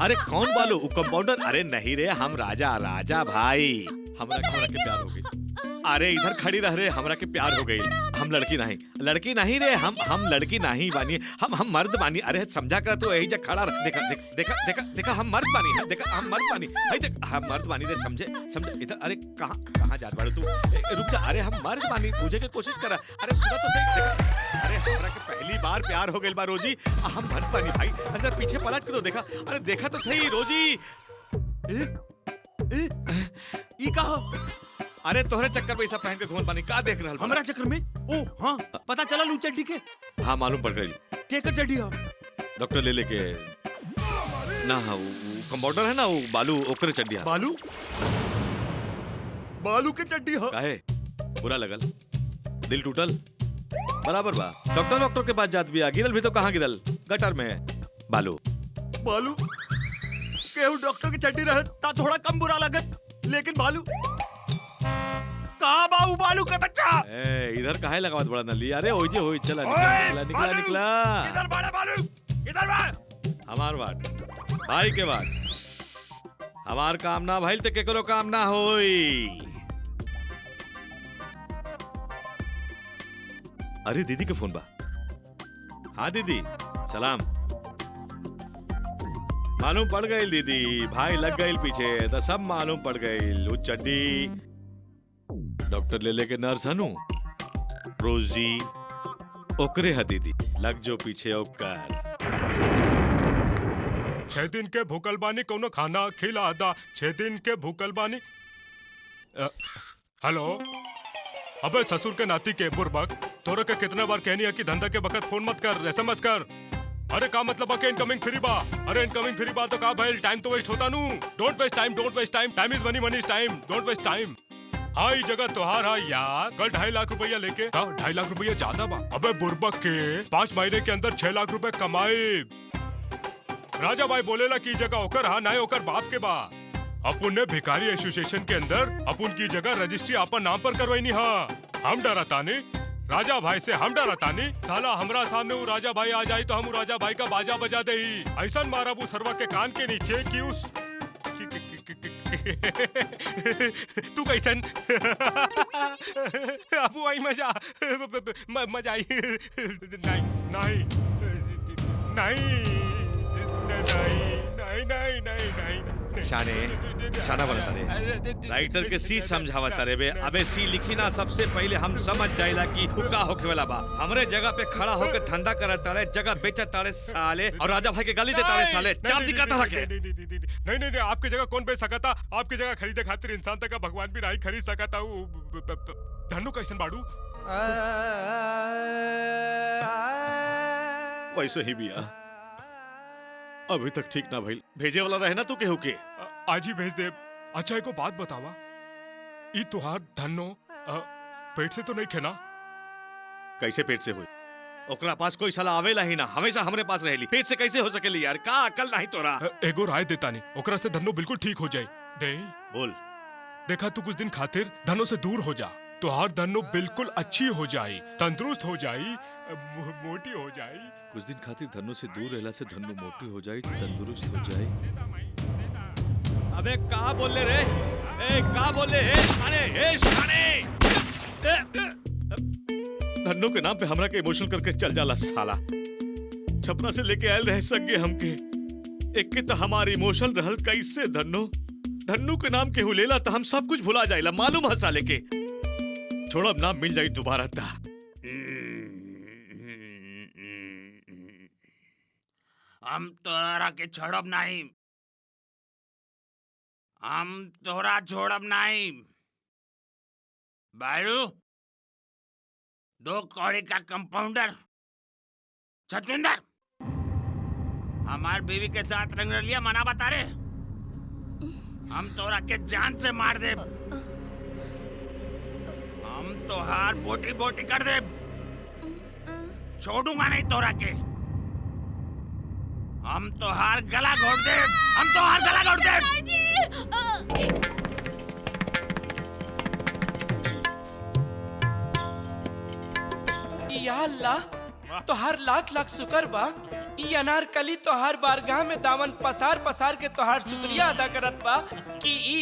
S2: अरे कौन बालू? वो कंपाउंडर? अरे नहीं रे, हम राजा राजा भाई। हमरा के प्यार हो गई। अरे इधर खड़ी रह रे, हमरा के प्यार हो गई। हम लड़की नहीं रे, हम लड़की नहीं बानी, हम मर्द बानी। अरे समझा कर तू यही जगह खड़ा रह। देखा देखा देखा देखा हम मर्द बानी है, देखा हम मर्द बानी है, देख हम मर्द बानी रे। समझे इधर। अरे कहाँ जा बाड़ू तू? रुक जा। अरे हम मर्द बानी, पूछे के कोशिश करा। अरे सुना तो सही। देखा अरे हमरा के पहली बार प्यार हो गई बा रोजी। हम मर्द बानी भाई। अंदर पीछे पलट के तो देखा। अरे देखा तो सही रोजी। ई कहा? अरे तोहरे चक्कर में ऐसा पहन के घूमल बानी, का देख रहल बा?
S9: हमरा चक्कर में? ओ हाँ, पता चला लू चड्डी के?
S2: हाँ मालूम पड़ गई।
S9: केकर चड्डी हो?
S2: डॉक्टर ले लेके ना। हाँ वो कंपाउंडर है ना, वो बालू, ओकरे चड्डी है।
S9: बालू? बालू के चड्डी हो?
S2: काहे बुरा लगल? दिल टूटल? बराबर बा। डॉक्टर के पास जात बिया, गिरल भी तो कहाँ गिरल? गटर में है बालू।
S9: बालू केहू डॉक्टर की चड्डी रहे ता थोड़ा कम बुरा लगत, लेकिन बालू कहाँ बाऊ बालू के बच्चा?
S2: इधर काहे लगावत बड़ा नली? अरे ओई जे होई। चला निकला।
S9: इधर बाड़े बालू, इधर बाड़।
S2: हमार बात भाई के बात। हमार काम ना भाई तो केकरो काम ना होई। अरे दीदी के फोन बा। हाँ दीदी सलाम। मालूम पड़ गई दीदी, भाई लग गई पीछे तो सब मालूम पड़ गई। वो चड्डी डॉक्टर ले लेके नर्स हनु रोजी ओकरे है दीदी, लग जो पीछे ओकर।
S1: 6 दिन के भूखल बानी, कोनो खाना खिला दा। 6 दिन के भूखल बानी। हेलो, अबे ससुर के नाती के बुरबक, तोरा के कितना बार कहनी है कि धंधा के वक्त फोन मत कर, एसएमएस कर। अरे का मतलब है इनकमिंग फ्री बा? अरे इनकमिंग फ्री बा तो का भाई टाइम तो वेस्ट होता नू। Don't waste time, time is money, money is time. Don't waste time. हाँ ये जगह तोहार है यार। कल 2.5 लाख रुपया लेके। 2.5 लाख रुपया ज्यादा बा। अबे बुरबक के 5 महीने के अंदर 6 लाख रुपए कमाए। राजा भाई बोलेला की जगह ओकर हा, ना ओकर बाप के बा। अपुन ने भिखारी एसोसिएशन के अंदर अपुन की जगह रजिस्ट्री अपन नाम पर करवाई हा। हम डरतानी राजा भाई से, हम डरतानी साला हमरा सामने वो राजा भाई आ जाए तो हम राजा भाई का बाजा बजा दे। ऐसा मारा वो सरवा के कान के नीचे कि उस तू कैसन? अबू आई मजा मजा आई। नहीं नहीं नहीं नहीं नहीं नहीं
S2: शाने शाना बनता रे राइटर के सी समझावता रे बे अबे सी लिखी ना सबसे पहले हम समझ जाइला कि हुक्का होके वाला बा हमरे जगह पे खड़ा होके धंधा करता रे जगह बेचता रे साले और राजा भाई के गाली देता रे साले चार दिखाता रखे
S1: नहीं नहीं नहीं आपकी जगह कौन बेच सकता? आपकी जगह खरीदे खातिर इंसान तक भगवान भी नहीं खरीद सकता। धनु कैसन बाड़ू?
S2: वैसे ही बिया अभी तक ठीक ना भइल भेजे वाला रहे ना तू केहू के
S1: आज ही भेज दे। अच्छा एको बात बतावा ई तुहार धनो पेट से तो नहीं खेना?
S2: कैसे पेट से हुई? ओकरा पास कोई सलाह आवेला ही ना हमेशा हमरे पास रहेली पेट से कैसे हो सकेली यार का अकल नहीं तोरा?
S1: एगो राय देता नहीं ओकरा से धनो बिल्कुल ठीक हो जाए। दे
S2: बोल
S1: देखा तू कुछ दिन खातिर धनो से दूर हो जा तुहार धनो बिल्कुल अच्छी हो जाए तंदुरुस्त हो जाए मोटी हो जाए।
S2: कुछ दिन खातिर धनु से दूर रहला से धनु मोटी हो जाए तंदुरुस्त हो जाए। अबे का बोले रे का बोले शाने धनु के नाम पे हमरा के इमोशनल करके चल जाला साला छपरा से लेके आयल रह सके हमके एक के तो हमारी इमोशनल रहल कैसे धनु के नाम के हुलेला तो हम सब कुछ भुला जाइला मालूम है साले के छोड़ अब नाम मिल जाई दोबारा ता
S17: हम तोरा के छोड़ब नहीं हम तोरा छोड़ब नहीं बारू 2 कौड़ी का कंपाउंडर छछुंदर हमार बीवी के साथ रंगरलिया मना बता रे हम तोरा के जान से मार दे हम तोहार बोटी बोटी कर दे छोड़ूंगा नहीं तोरा के हम तोहार गला घोट दे हम तोहार गला घोट दे।
S12: या अल्लाह तोहार लाख लाख शुक्र बा ई अनारकली तोहार बारगाह में दामन पसार पसार के तोहार शुक्रिया अदा करत बा कि ई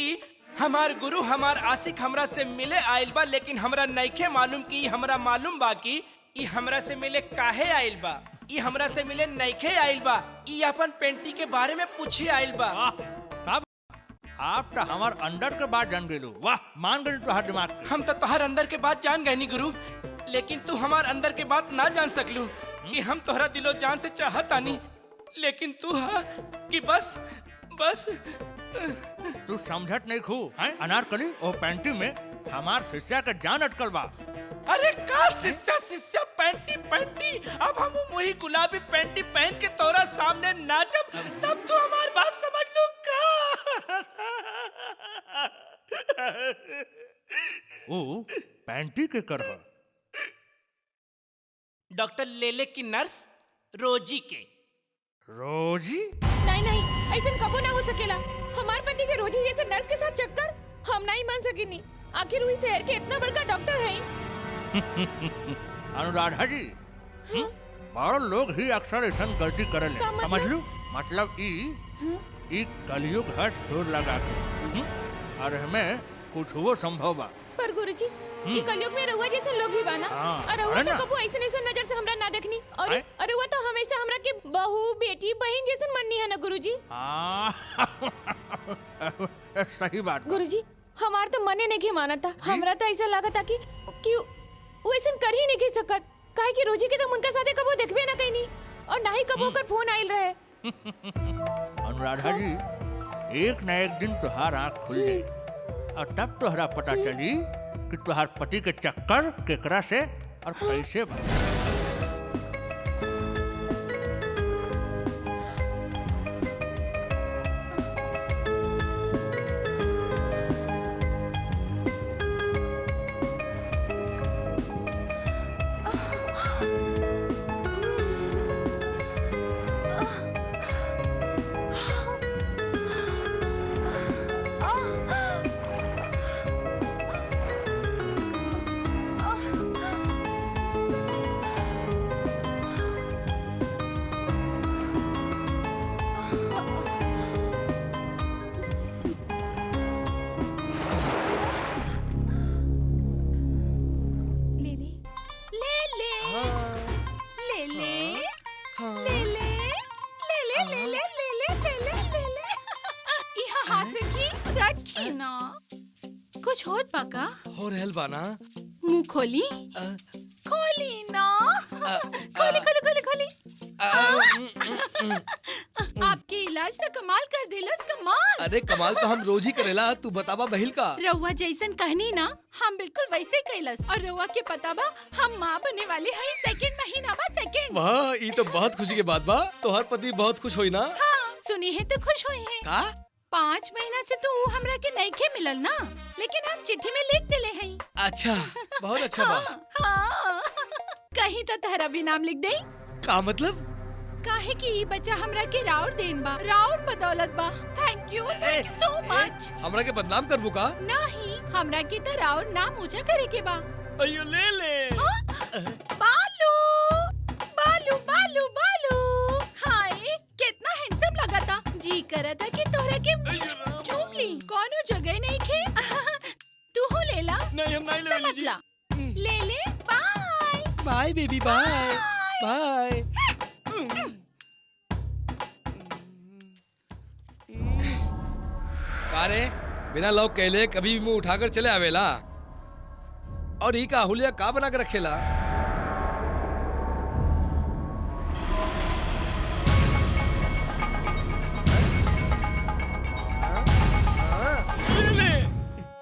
S12: हमार गुरु हमार आशिक हमरा से मिले आइल बा लेकिन हमरा नइखे मालूम कि हमरा मालूम बा कि ई हमरा से मिले काहे आइल बा ई हमरा से मिले नइखे आइल बा ई अपन पेंटी के बारे में पूछे आइल बा।
S7: आप तो हमार अंदर के बात जान गेलू वाह मान गई तोहार दिमाग
S12: हम तो तोहार अंदर के बात जान गए नी गुरु लेकिन तू हमार अंदर के बात ना जान सकलू कि हम तोहरा दिलो जान से चाहत आनी लेकिन तू हा कि बस
S7: तू समझत नहीं खू हैं अनारकली ओ पैंटी में हमार शिष्या के जान अटकल बा।
S12: अरे का शिष्या पैंटी अब हम वही गुलाबी पैंटी पहन के तोरा सामने नाचब तब तू हमार बात समझ लो का।
S7: ओ पैंटी के कर
S12: डॉक्टर लेले की नर्स रोजी के।
S7: रोजी?
S10: नहीं ऐसा कबो ना हो सकेला हमार पति के रोजी जैसे नर्स के साथ चक्कर हम नहीं मान सकेनी आखिर वही शहर के इतना बड़का डॉक्टर है।
S7: अनुराधा जी बड़ लोग ही अक्सर ऐसा गलती करे ले समझ लू मतलब ई कलयुग है सुर लगा के और हमें कुछ वो संभव बा
S10: पर गुरुजी ये कलयुग में रहुआ जैसे लोग भी बाना और रहुआ तो कबो ऐसे नजर से हमरा ना देखनी और रहुआ तो हमेशा हमरा के बहू बेटी बहन जैसे मननी है ना गुरुजी।
S7: सही बात
S10: गुरुजी हमार तो मने नहीं माना था हमरा तो ऐसा लगा था कि वो ऐसा कर ही नहीं सकत काहे कि रोजी के तो उनका साथे कबो देखबे ना कहीं और ना ही कबो कर फोन आइल रहे।
S7: अनुराधा जी एक न एक दिन तुहार आँख खुल जाए और तब तोहरा पता चली कि तुहार पति के चक्कर केकरा से और कैसे बा।
S6: कुछ होत बा का?
S3: हो रहल बाना।
S6: मुंह खोली खोली ना खोली खोली खोली खोली। आपके इलाज तो कमाल कर दिलस कमाल।
S3: अरे कमाल तो हम रोज ही करेला, तू बतावा बहिल का।
S6: रउआ जैसन कहनी ना हम बिल्कुल वैसे कैलस। और रउआ के पता बा हम माँ बने वाले हैं सेकंड महीना बा सेकंड।
S3: वाह ये तो बहुत खुशी के बात बा। तोहर पति बहुत खुश होई ना।
S6: हाँ सुनी है तो खुश हुई है।
S3: का
S6: 5 महीना से तो हमरा के नहीं खे मिलल ना, लेकिन हम चिट्ठी में लिख दिले हैं।
S3: अच्छा बहुत अच्छा बा।
S6: हाँ कहीं तो तहरा भी नाम लिख दे।
S3: का मतलब?
S6: काहे कि ई बच्चा हमरा के राउर देन बा, राउर बदौलत बा। Thank you so much.
S3: हमरा के बदनाम करबू का?
S6: नहीं हमरा के तो राउर नाम ऊंचा करे के बा।
S16: अयो ले ले।
S6: बालू बालू बालू बालू हाय कितना हैंडसम लगा था। जी करा था कि तोरा के चूम ली। कोनो जगह नहीं खे। तू हो ले ला।
S16: नहीं हम नहीं ले लीजिए।
S6: ले ले bye
S3: bye baby bye bye. कारे बिना लॉक कहले कभी भी मुंह उठाकर चले आवेला। और ई का हुलिया का बना के रखेला?
S16: ले ले।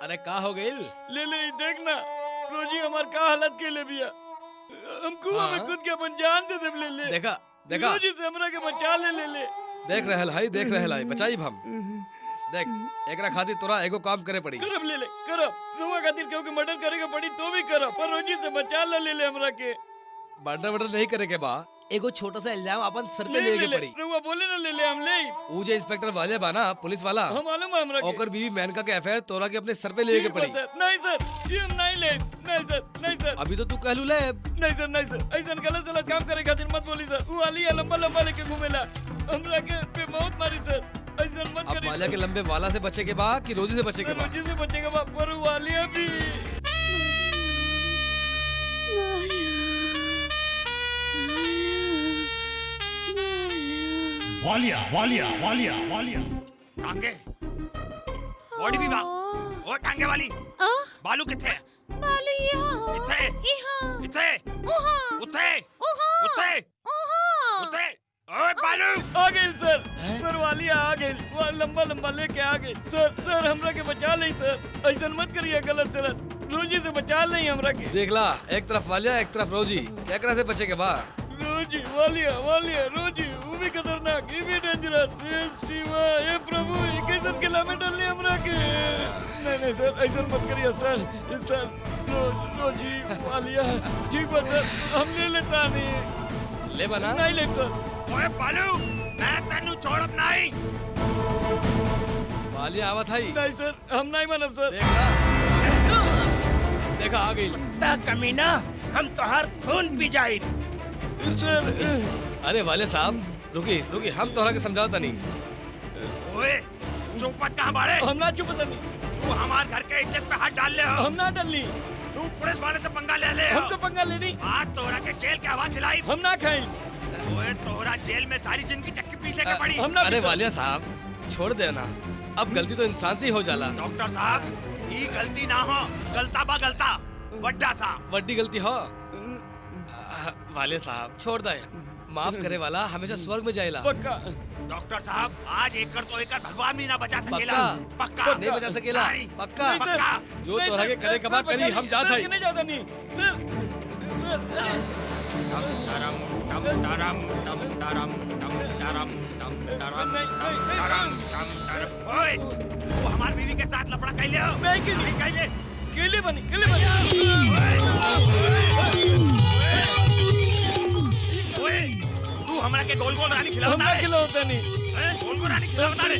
S3: अरे का हो गइल?
S16: ले ले देख ना रोजी हमार का हालत के ले बिया। हम कुआं में कूद के अपन जान दे देब। ले ले
S3: देखा देखा
S16: रोजी से हमरा के बचा ले। ले ले
S3: देख रहल है देख रहल है बचाई हम। देख एकरा खातिर तोरा एगो काम करे पड़ी।
S16: करब ले ले करब। रुआ खातिर केहू के मर्डर करे के पड़ी तो भी करब, पर रोजी से बचा ले ले हमरा के।
S3: मर्डर नहीं करे के बा, एगो छोटा सा इल्जाम अपन सर पे लेके पड़ी।
S16: रुआ बोले ना ले ले हम ले।
S3: ऊ जे इंस्पेक्टर वाले बा ना पुलिस वाला,
S16: हम मालूम है हमरा के।
S3: ओकर बीवी मेनका के एफआईआर तोरा के अपने सर पे लेके पड़ी।
S16: नहीं सर ये हम नहीं ले। नहीं सर नहीं सर।
S3: अभी तो तू कहलू ले।
S16: नहीं सर नहीं सर ऐसा गलत गलत काम करे खातिर मत बोली सर। वो वाली लंबा लंबा लेके घूमेला हमरा के पे बहुत मारी सर। ऐसा मत करी।
S3: अब वालिया के लंबे वाला से बचे के बा कि रोजी से बचे के बा?
S16: रोजी से बचे के बा, पर वालिया भी।
S17: वालिया वालिया वालिया वालिया टांगे बॉडी भी बा। ओ टांगे वाली बालू किथे?
S8: बालू यहाँ
S17: किथे?
S8: यहाँ
S17: किथे?
S8: ओहाँ
S17: उठे
S8: ओहाँ
S17: उठे
S8: ओहाँ
S17: उठे। ओए बालू
S16: आ गई सर। सर वाली आ गई। वो लंबा लंबा लेके आ गई सर। सर हमरा के बचा ले सर। ऐसा मत करिए गलत सलत। रोजी से बचा ले हमरा के।
S3: देखला एक तरफ वालिया एक तरफ रोजी, केकरा से बचे के बा?
S16: रोजी वालिया वालिया रोजी वो भी खतरनाक, ये भी डेंजरस। हे प्रभु ये कैसे किला में डाल लिया हमरा के। नहीं नहीं सर ऐसा मत करिए सर। सर रोजी वालिया ठीक बा सर हम ले लेता नहीं।
S3: ले बना
S16: नहीं ले सर।
S17: ओए बालू मैं तेनू छोड़ब नहीं।
S3: वालिया आवत है।
S16: नहीं सर हम नहीं मानब सर।
S3: देखा आ गई।
S12: कमीना हम तोहार खून पी जाई।
S16: सर
S3: अरे वाले साहब रुकी रुकी हम तोहरा के समझाता नहीं।
S17: ओए चुपत कहाँ बाड़े?
S16: हम ना चुपत नहीं।
S17: तू हमार घर के इज्जत पे हाथ डाल ले हो।
S16: हम ना डालनी।
S17: तू पुलिस वाले से पंगा ले ले।
S16: हम तो पंगा लेनी।
S17: आज तोरा के जेल के हवा खिलाई।
S16: हम ना खाई।
S17: ओए तोरा जेल में सारी जिंदगी चक्की पीसे के पड़ी।
S16: हम ना।
S3: अरे वालिया साहब छोड़ देना, अब गलती तो इंसान से ही हो जाला।
S17: डॉक्टर साहब ये गलती ना हो, गलता बा गलता वड्डा सा
S3: वड्डी गलती हो। वाले साहब छोड़ दे, माफ करे वाला हमेशा स्वर्ग में जाएला।
S16: पक्का
S17: डॉक्टर साहब आज एकड़ तो एकड़ भगवान भी ना बचा सकेला।
S3: पक्का
S17: पक्का
S3: नहीं बचा सकेला। पक्का
S17: पक्का
S3: जो तोहरा के करे कबा करी हम जात है।
S16: नहीं जाता नहीं सर। सर
S17: टम टरम टम टरम टम टरम टम टरम टम टरम टम टरम। ओए तू हमार बीवी के साथ लफड़ा कैले हो?
S16: मैं
S17: कैले
S16: केले बनी
S17: ओए तू हमरा के गोल गोल रानी खिलावता है।
S16: खिलावता नहीं।
S17: गोल गोल रानी खिलावता रे।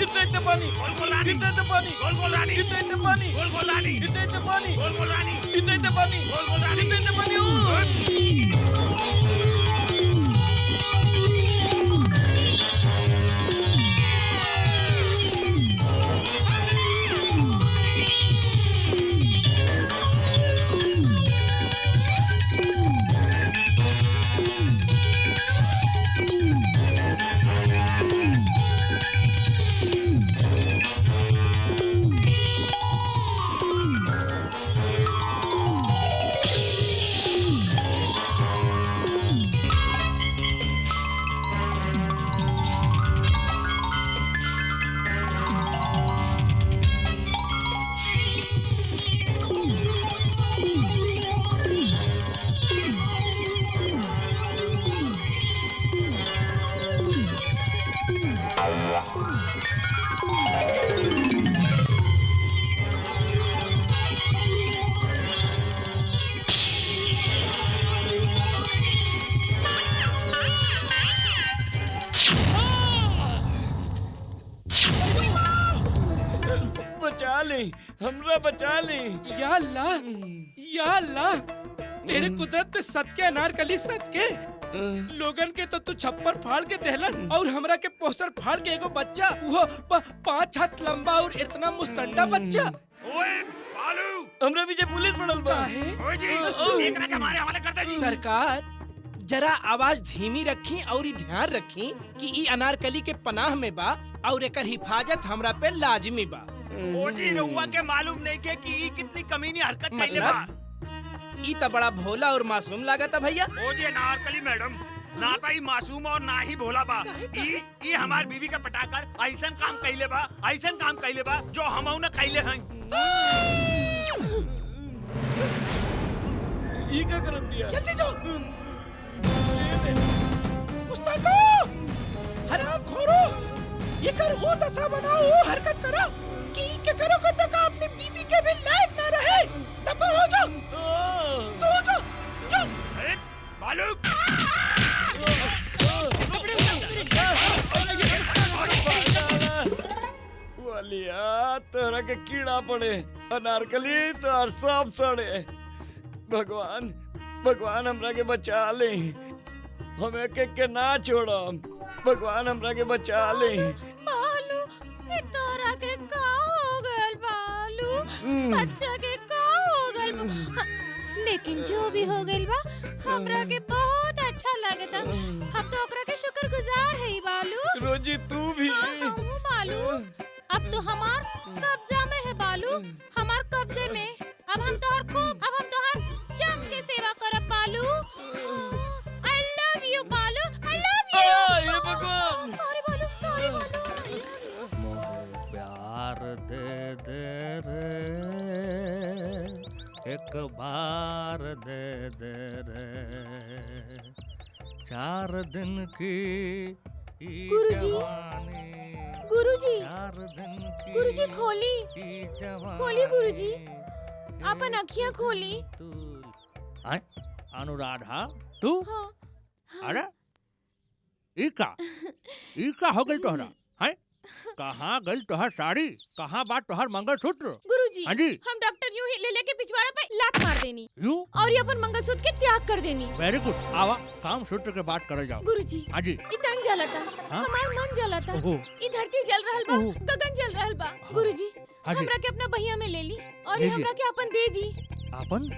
S16: इतने पानी
S17: गोल गोल रानी
S16: इतने पानी
S17: गोल गोल रानी
S16: इतने पानी
S17: गोल गोल रानी
S16: इतने पानी
S17: गोल गोल रानी
S16: इतने पानी
S17: गोल गोल रानी
S16: इतने पानी। ली, हमरा बचा ली।
S12: या अल्लाह, या अल्लाह, तेरे कुदरत पे सदके अनारकली सदके। लोगन के तो तू छप्पर फाड़ के देहलस और हमरा के पोस्टर फाड़ के एगो बच्चा, वो 5 हाथ लंबा और इतना मुस्तंडा बच्चा।
S17: ओए बालू,
S16: हमरा पीछे पुलिस पड़ल बा।
S17: ओए जी, एकरा के हमारे हवाले कर दे जी।
S12: सरकार जरा आवाज धीमी रखी और ई ध्यान रखी कि ई अनारकली के पनाह में बा और एकर हिफाजत हमरा पे लाजमी बा।
S17: ओ जी, रउआ के मालूम नहीं के कि ई कितनी कमीनी हरकत कइले बा।
S12: ई त बड़ा भोला और मासूम लागता भैया।
S17: ओ जी अनारकली मैडम, ना तो ई मासूम और ना ही भोला बा। ई हमार बीवी के पटाकर ऐसन काम कइले बा, ऐसन काम कइले बा जो हमहू न कइले हई।
S16: ई का करत दिया?
S12: जल्दी जाओ। मुस्तंडा, हरामखोरो, ये कर वो दशा बनाओ, वो हरकत करो कि के करोगे तक अपनी बीवी के भी लायक ना रहे। दफा हो जाओ, तो हो जाओ, जाओ।
S17: बालू,
S16: वालिया तोरा के कीड़ा पड़े, अनारकली तो सब सड़े। भगवान, भगवान हमरा के बचा ले, हमें के ना छोड़ो। भगवान हमरा के बचा ले।
S8: बालू, ये तोरा के का हो गइल बालू? बच्चा के का हो गइल बा? लेकिन जो भी हो गइल बा, हमरा के बहुत अच्छा लगता। हम तो ओकरा के शुक्रगुजार हई बालू।
S16: रोजी तू भी।
S8: हाँ, बालू, अब तो हमार कब्जा में है बालू, हमार कब्जे में। अब हम तोहर जम के सेवा करब बालू। आई लव यू बालू, आई लव यू।
S16: ये भगवान।
S8: सॉरी बालू, सॉरी बालू।
S7: मोहे प्यार दे दे रे, एक बार दे दे रे, 4 दिन की
S10: गुरुजी, गुरुजी,
S7: 4 दिन की
S10: गुरुजी खोली, खोली गुरुजी, अपन अखियां खोली।
S7: आय, अनुराधा तू?
S10: हाँ,
S7: अरे ई का हो गइल तोहरा? हैं? कहाँ गइल तोहर साड़ी? कहाँ बात तोहर मंगलसूत्र?
S10: गुरुजी,
S7: हाँ जी।
S10: हम डॉक्टर यूं ही ले लेके पिछवाड़ा पे लात मार देनी
S7: यूं?
S10: और ये अपन मंगलसूत्र के त्याग कर देनी।
S7: वेरी गुड, आवा काम सूत्र के बात करल जाओ।
S10: गुरुजी,
S7: हाँ जी।
S10: ई तन जलता,
S7: हाँ?
S10: हमार मन जलता,
S7: ओहो।
S10: ई धरती जल रहल बा,
S7: ओहो।
S10: गगन जल रहल बा। गुरुजी,
S7: हाँ जी।
S10: हमरा के अपना बहिया में ले ली और
S7: ले
S10: ये
S7: ली।
S10: हमरा के अपन दे दी।
S7: अपन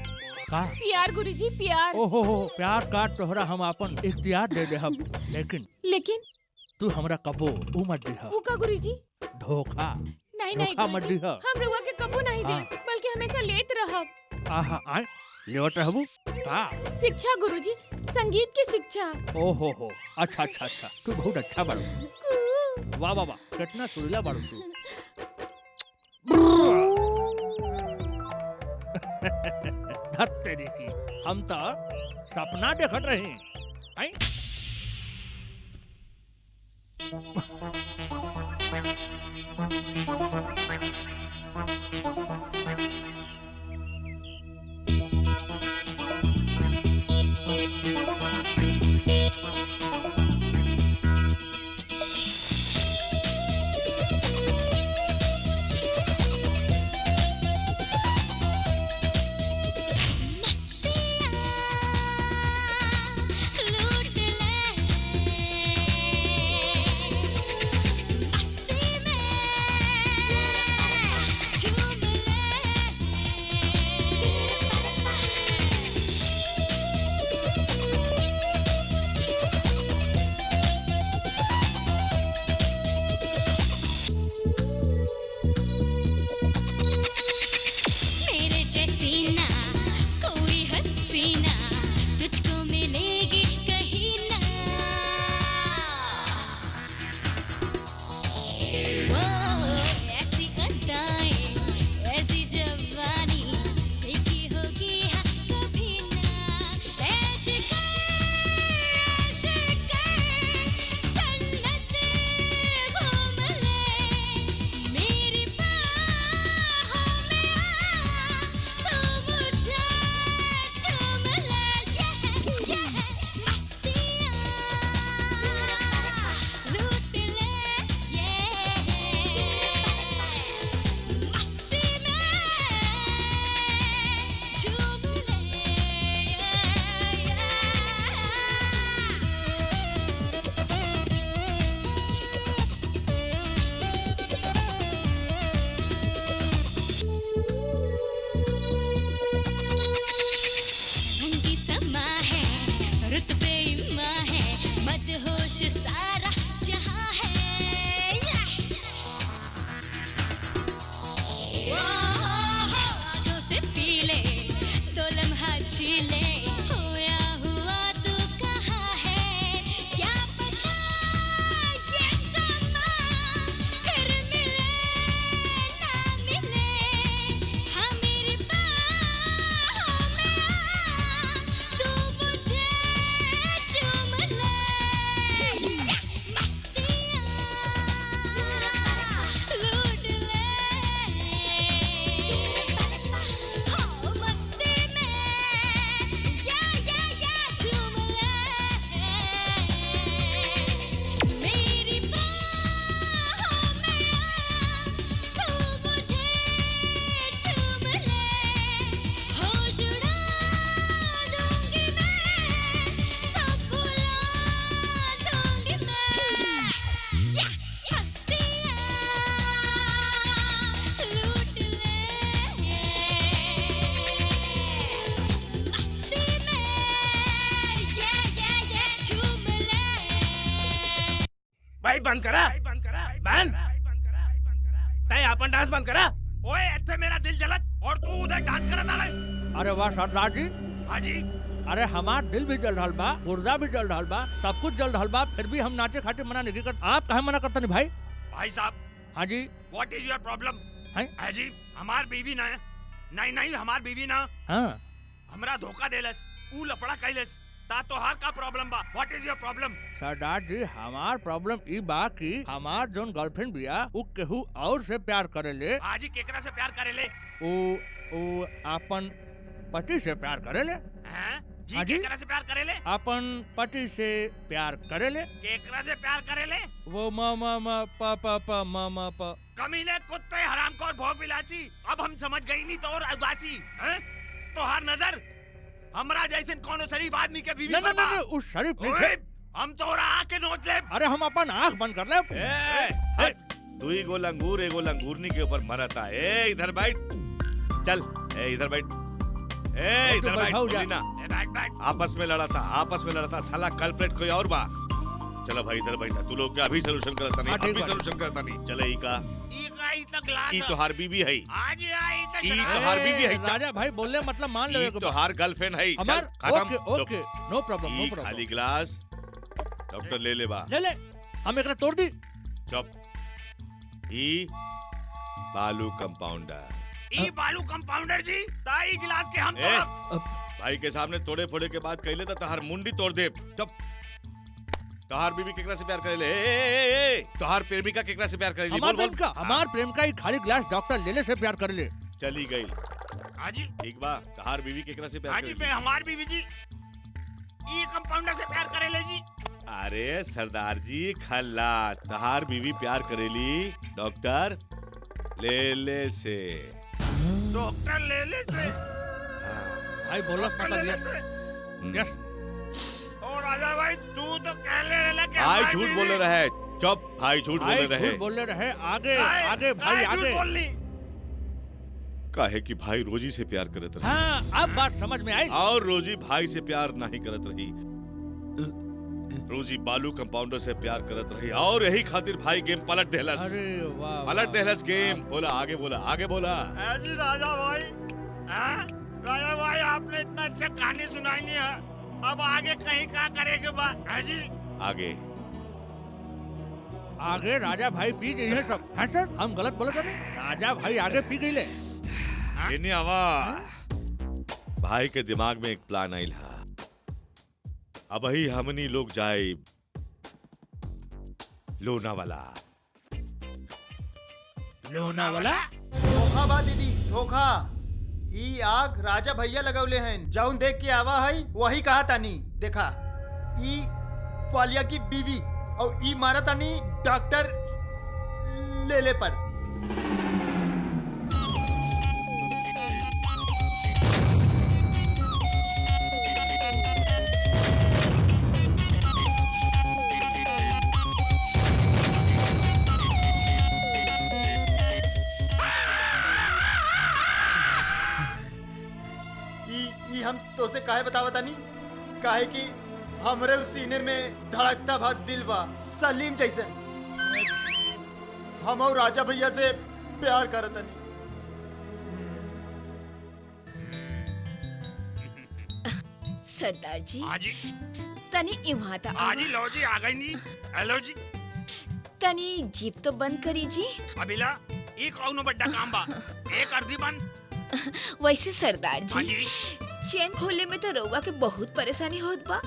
S7: का?
S10: प्यार गुरुजी, प्यार।
S7: ओहो हो, प्यार का तोहरा हम अपन इख्तियार दे दे हम, लेकिन तू हमरा कबो ऊ मत दिहा।
S10: वो का गुरुजी?
S7: धोखा।
S10: नहीं नहीं
S7: धोखा मत
S10: गुरुजी,
S7: दिहा।
S10: हम रउआ के कबो नहीं दे,
S7: हाँ।
S10: बल्कि हमेशा लेत रहब।
S7: आहा, आय लेवत रहबू का?
S10: शिक्षा गुरुजी, संगीत की शिक्षा।
S7: ओहो हो, अच्छा अच्छा अच्छा, तू बहुत अच्छा बाड़ू। वाह वाह वाह, कितना सुरीला बाड़ू तू। धत तेरी की, हम तो सपना देखत रही। आई?
S10: झूम ले
S12: बंद करा बंद तय अपन डांस बंद करा।
S17: ओए ऐसे मेरा दिल जलत और तू उधर डांस करत आले।
S7: अरे वाह सरदार जी।
S17: हाँ जी।
S7: अरे हमार दिल भी जल रहल बा, गुर्दा भी जल रहल बा, सब कुछ जल रहल बा, फिर भी हम नाचे खाते मना नहीं कर। आप कहे मना करते नहीं भाई?
S17: भाई साहब।
S7: हाँ जी।
S17: What is your problem? है जी हमार बीवी ना नहीं हमार बीवी ना
S7: हाँ।
S17: हमरा धोखा देलस, ऊ लफड़ा कैलस, ता तोहार का प्रॉब्लम बा? What is your problem?
S7: सरदार जी हमार प्रॉब्लम ई बा कि हमार जोन गर्लफ्रेंड बिया उ केहू और से प्यार करेले।
S17: हाजी केकरा से प्यार करेले?
S7: ओ अपन पति से प्यार करेले।
S17: हैं? जी
S7: हाँ जी?
S17: केकरा से प्यार करेले?
S7: अपन पति से प्यार करेले।
S17: केकरा से प्यार करेले?
S7: वो प
S17: कमीने कुत्ते हरामखोर भोग विलासी। अब हम समझ गई नहीं तो और उदासी हैं? तोहार नजर हमरा जैसे कोनो शरीफ आदमी के बीवी पर बा।
S7: नहीं उस शरीफ नहीं थे।
S17: हम तोरा आके नोच ले।
S7: अरे हम अपन आँख बंद कर ले।
S2: दुई गो लंगूर एगो लंगूरनी के ऊपर मरता। ए इधर बैठ, चल ए इधर बैठ, ए इधर बैठ, बोली ना। आपस में लड़ा था साला कल्प्रेट कोई और बा। चलो भाई इधर बैठा, तू लोग क्या अभी सोल्यूशन करता नहीं, अभी सोल्यूशन करता नहीं। चले ई का ई तोहार बीबी है, ई तोहार बीबी है।
S7: राजा भाई बोले मतलब मान लो।
S2: ई तोहार गर्लफ्रेंड है। चल खत्म।
S7: ओके नो प्रॉब्लम नो प्रॉब्लम।
S2: खाली गिलास डॉक्टर ले ले बा।
S7: ले ले हम एकरा तोड़ दी।
S2: चुप। ई बालू कंपाउंडर।
S17: ई बालू कंपाउंडर जी ताई गिलास के हम
S2: भाई के सामने तोड़े फोड़े के बाद कहले तो तोहार मुंडी तोड़ दे। चुप। तोहार बीबी केकरा से प्यार करेले? तोहार प्रेमिका केकरा से प्यार करेली?
S7: हमार प्रेमिका हमार प्रेमिका ही खाली गिलास डॉक्टर लेले से प्यार करेले।
S2: चली गई।
S17: हाजी
S2: ठीक बा। तोहार बीवी केकरा से प्यार
S17: हाजी
S2: करेली?
S17: मैं हमार बीवी जी ई कंपाउंडर से प्यार करेले जी।
S2: अरे सरदार जी खल्लास, तोहार बीवी प्यार करेली डॉक्टर लेले से।
S17: डॉक्टर लेले से?
S7: भाई बोलस मतलब यस यस।
S17: और राजा भाई तू तो कहले रहला कि
S2: भाई झूठ बोले रहे। चुप भाई झूठ बोले रहे।
S7: झूठ बोले रहे। आगे आगे भाई आगे।
S2: काहे कि भाई रोजी से प्यार करत रही।
S7: हाँ अब बात समझ में आई।
S2: और रोजी भाई से प्यार नहीं करत रही, रोजी बालू कंपाउंडर से प्यार करत रही और यही खातिर भाई गेम पलट देहलस।
S7: अरे वाह
S2: पलट देहलस गेम। बोला आगे बोला आगे बोला।
S17: जी राजा भाई राजा भाई आपने इतना अच्छा कहानी सुनाई नहीं है, अब आगे कहीं क्या करेंगे जी?
S2: आगे
S7: आगे राजा भाई पी गई है सब। है सर हम गलत बोले थे? राजा भाई आगे पी गई ले।
S2: भाई के दिमाग में एक प्लान आइल है। अब ही हमनी लोग जाए लोनावाला।
S7: लोनावाला?
S11: धोखा बा दीदी धोखा। ई आग राजा भैया लगौले हैं, जाऊन देख के आवा है वही कहा तानी। देखा ई वालिया की बीवी और ई मारा तानी डॉक्टर लेले पर। हम तो से काहे बतावता नहीं, काहे कि हमरे सीने में धड़कता भाग दिल बा सलीम जैसे। हम और राजा भैया से प्यार करता नहीं।
S10: सरदार जी
S17: हाजी
S10: तनी इवहाँ ता
S17: हाजी लो जी आ गई नी। हेलो जी
S10: तनी जीप तो बंद करी जी।
S17: अबिला ई कौनो बड्डा काम बा, एक अर्धी बंद।
S10: वैसे सरदार जी चेन खोले में तो रउआ के बहुत परेशानी होत बा,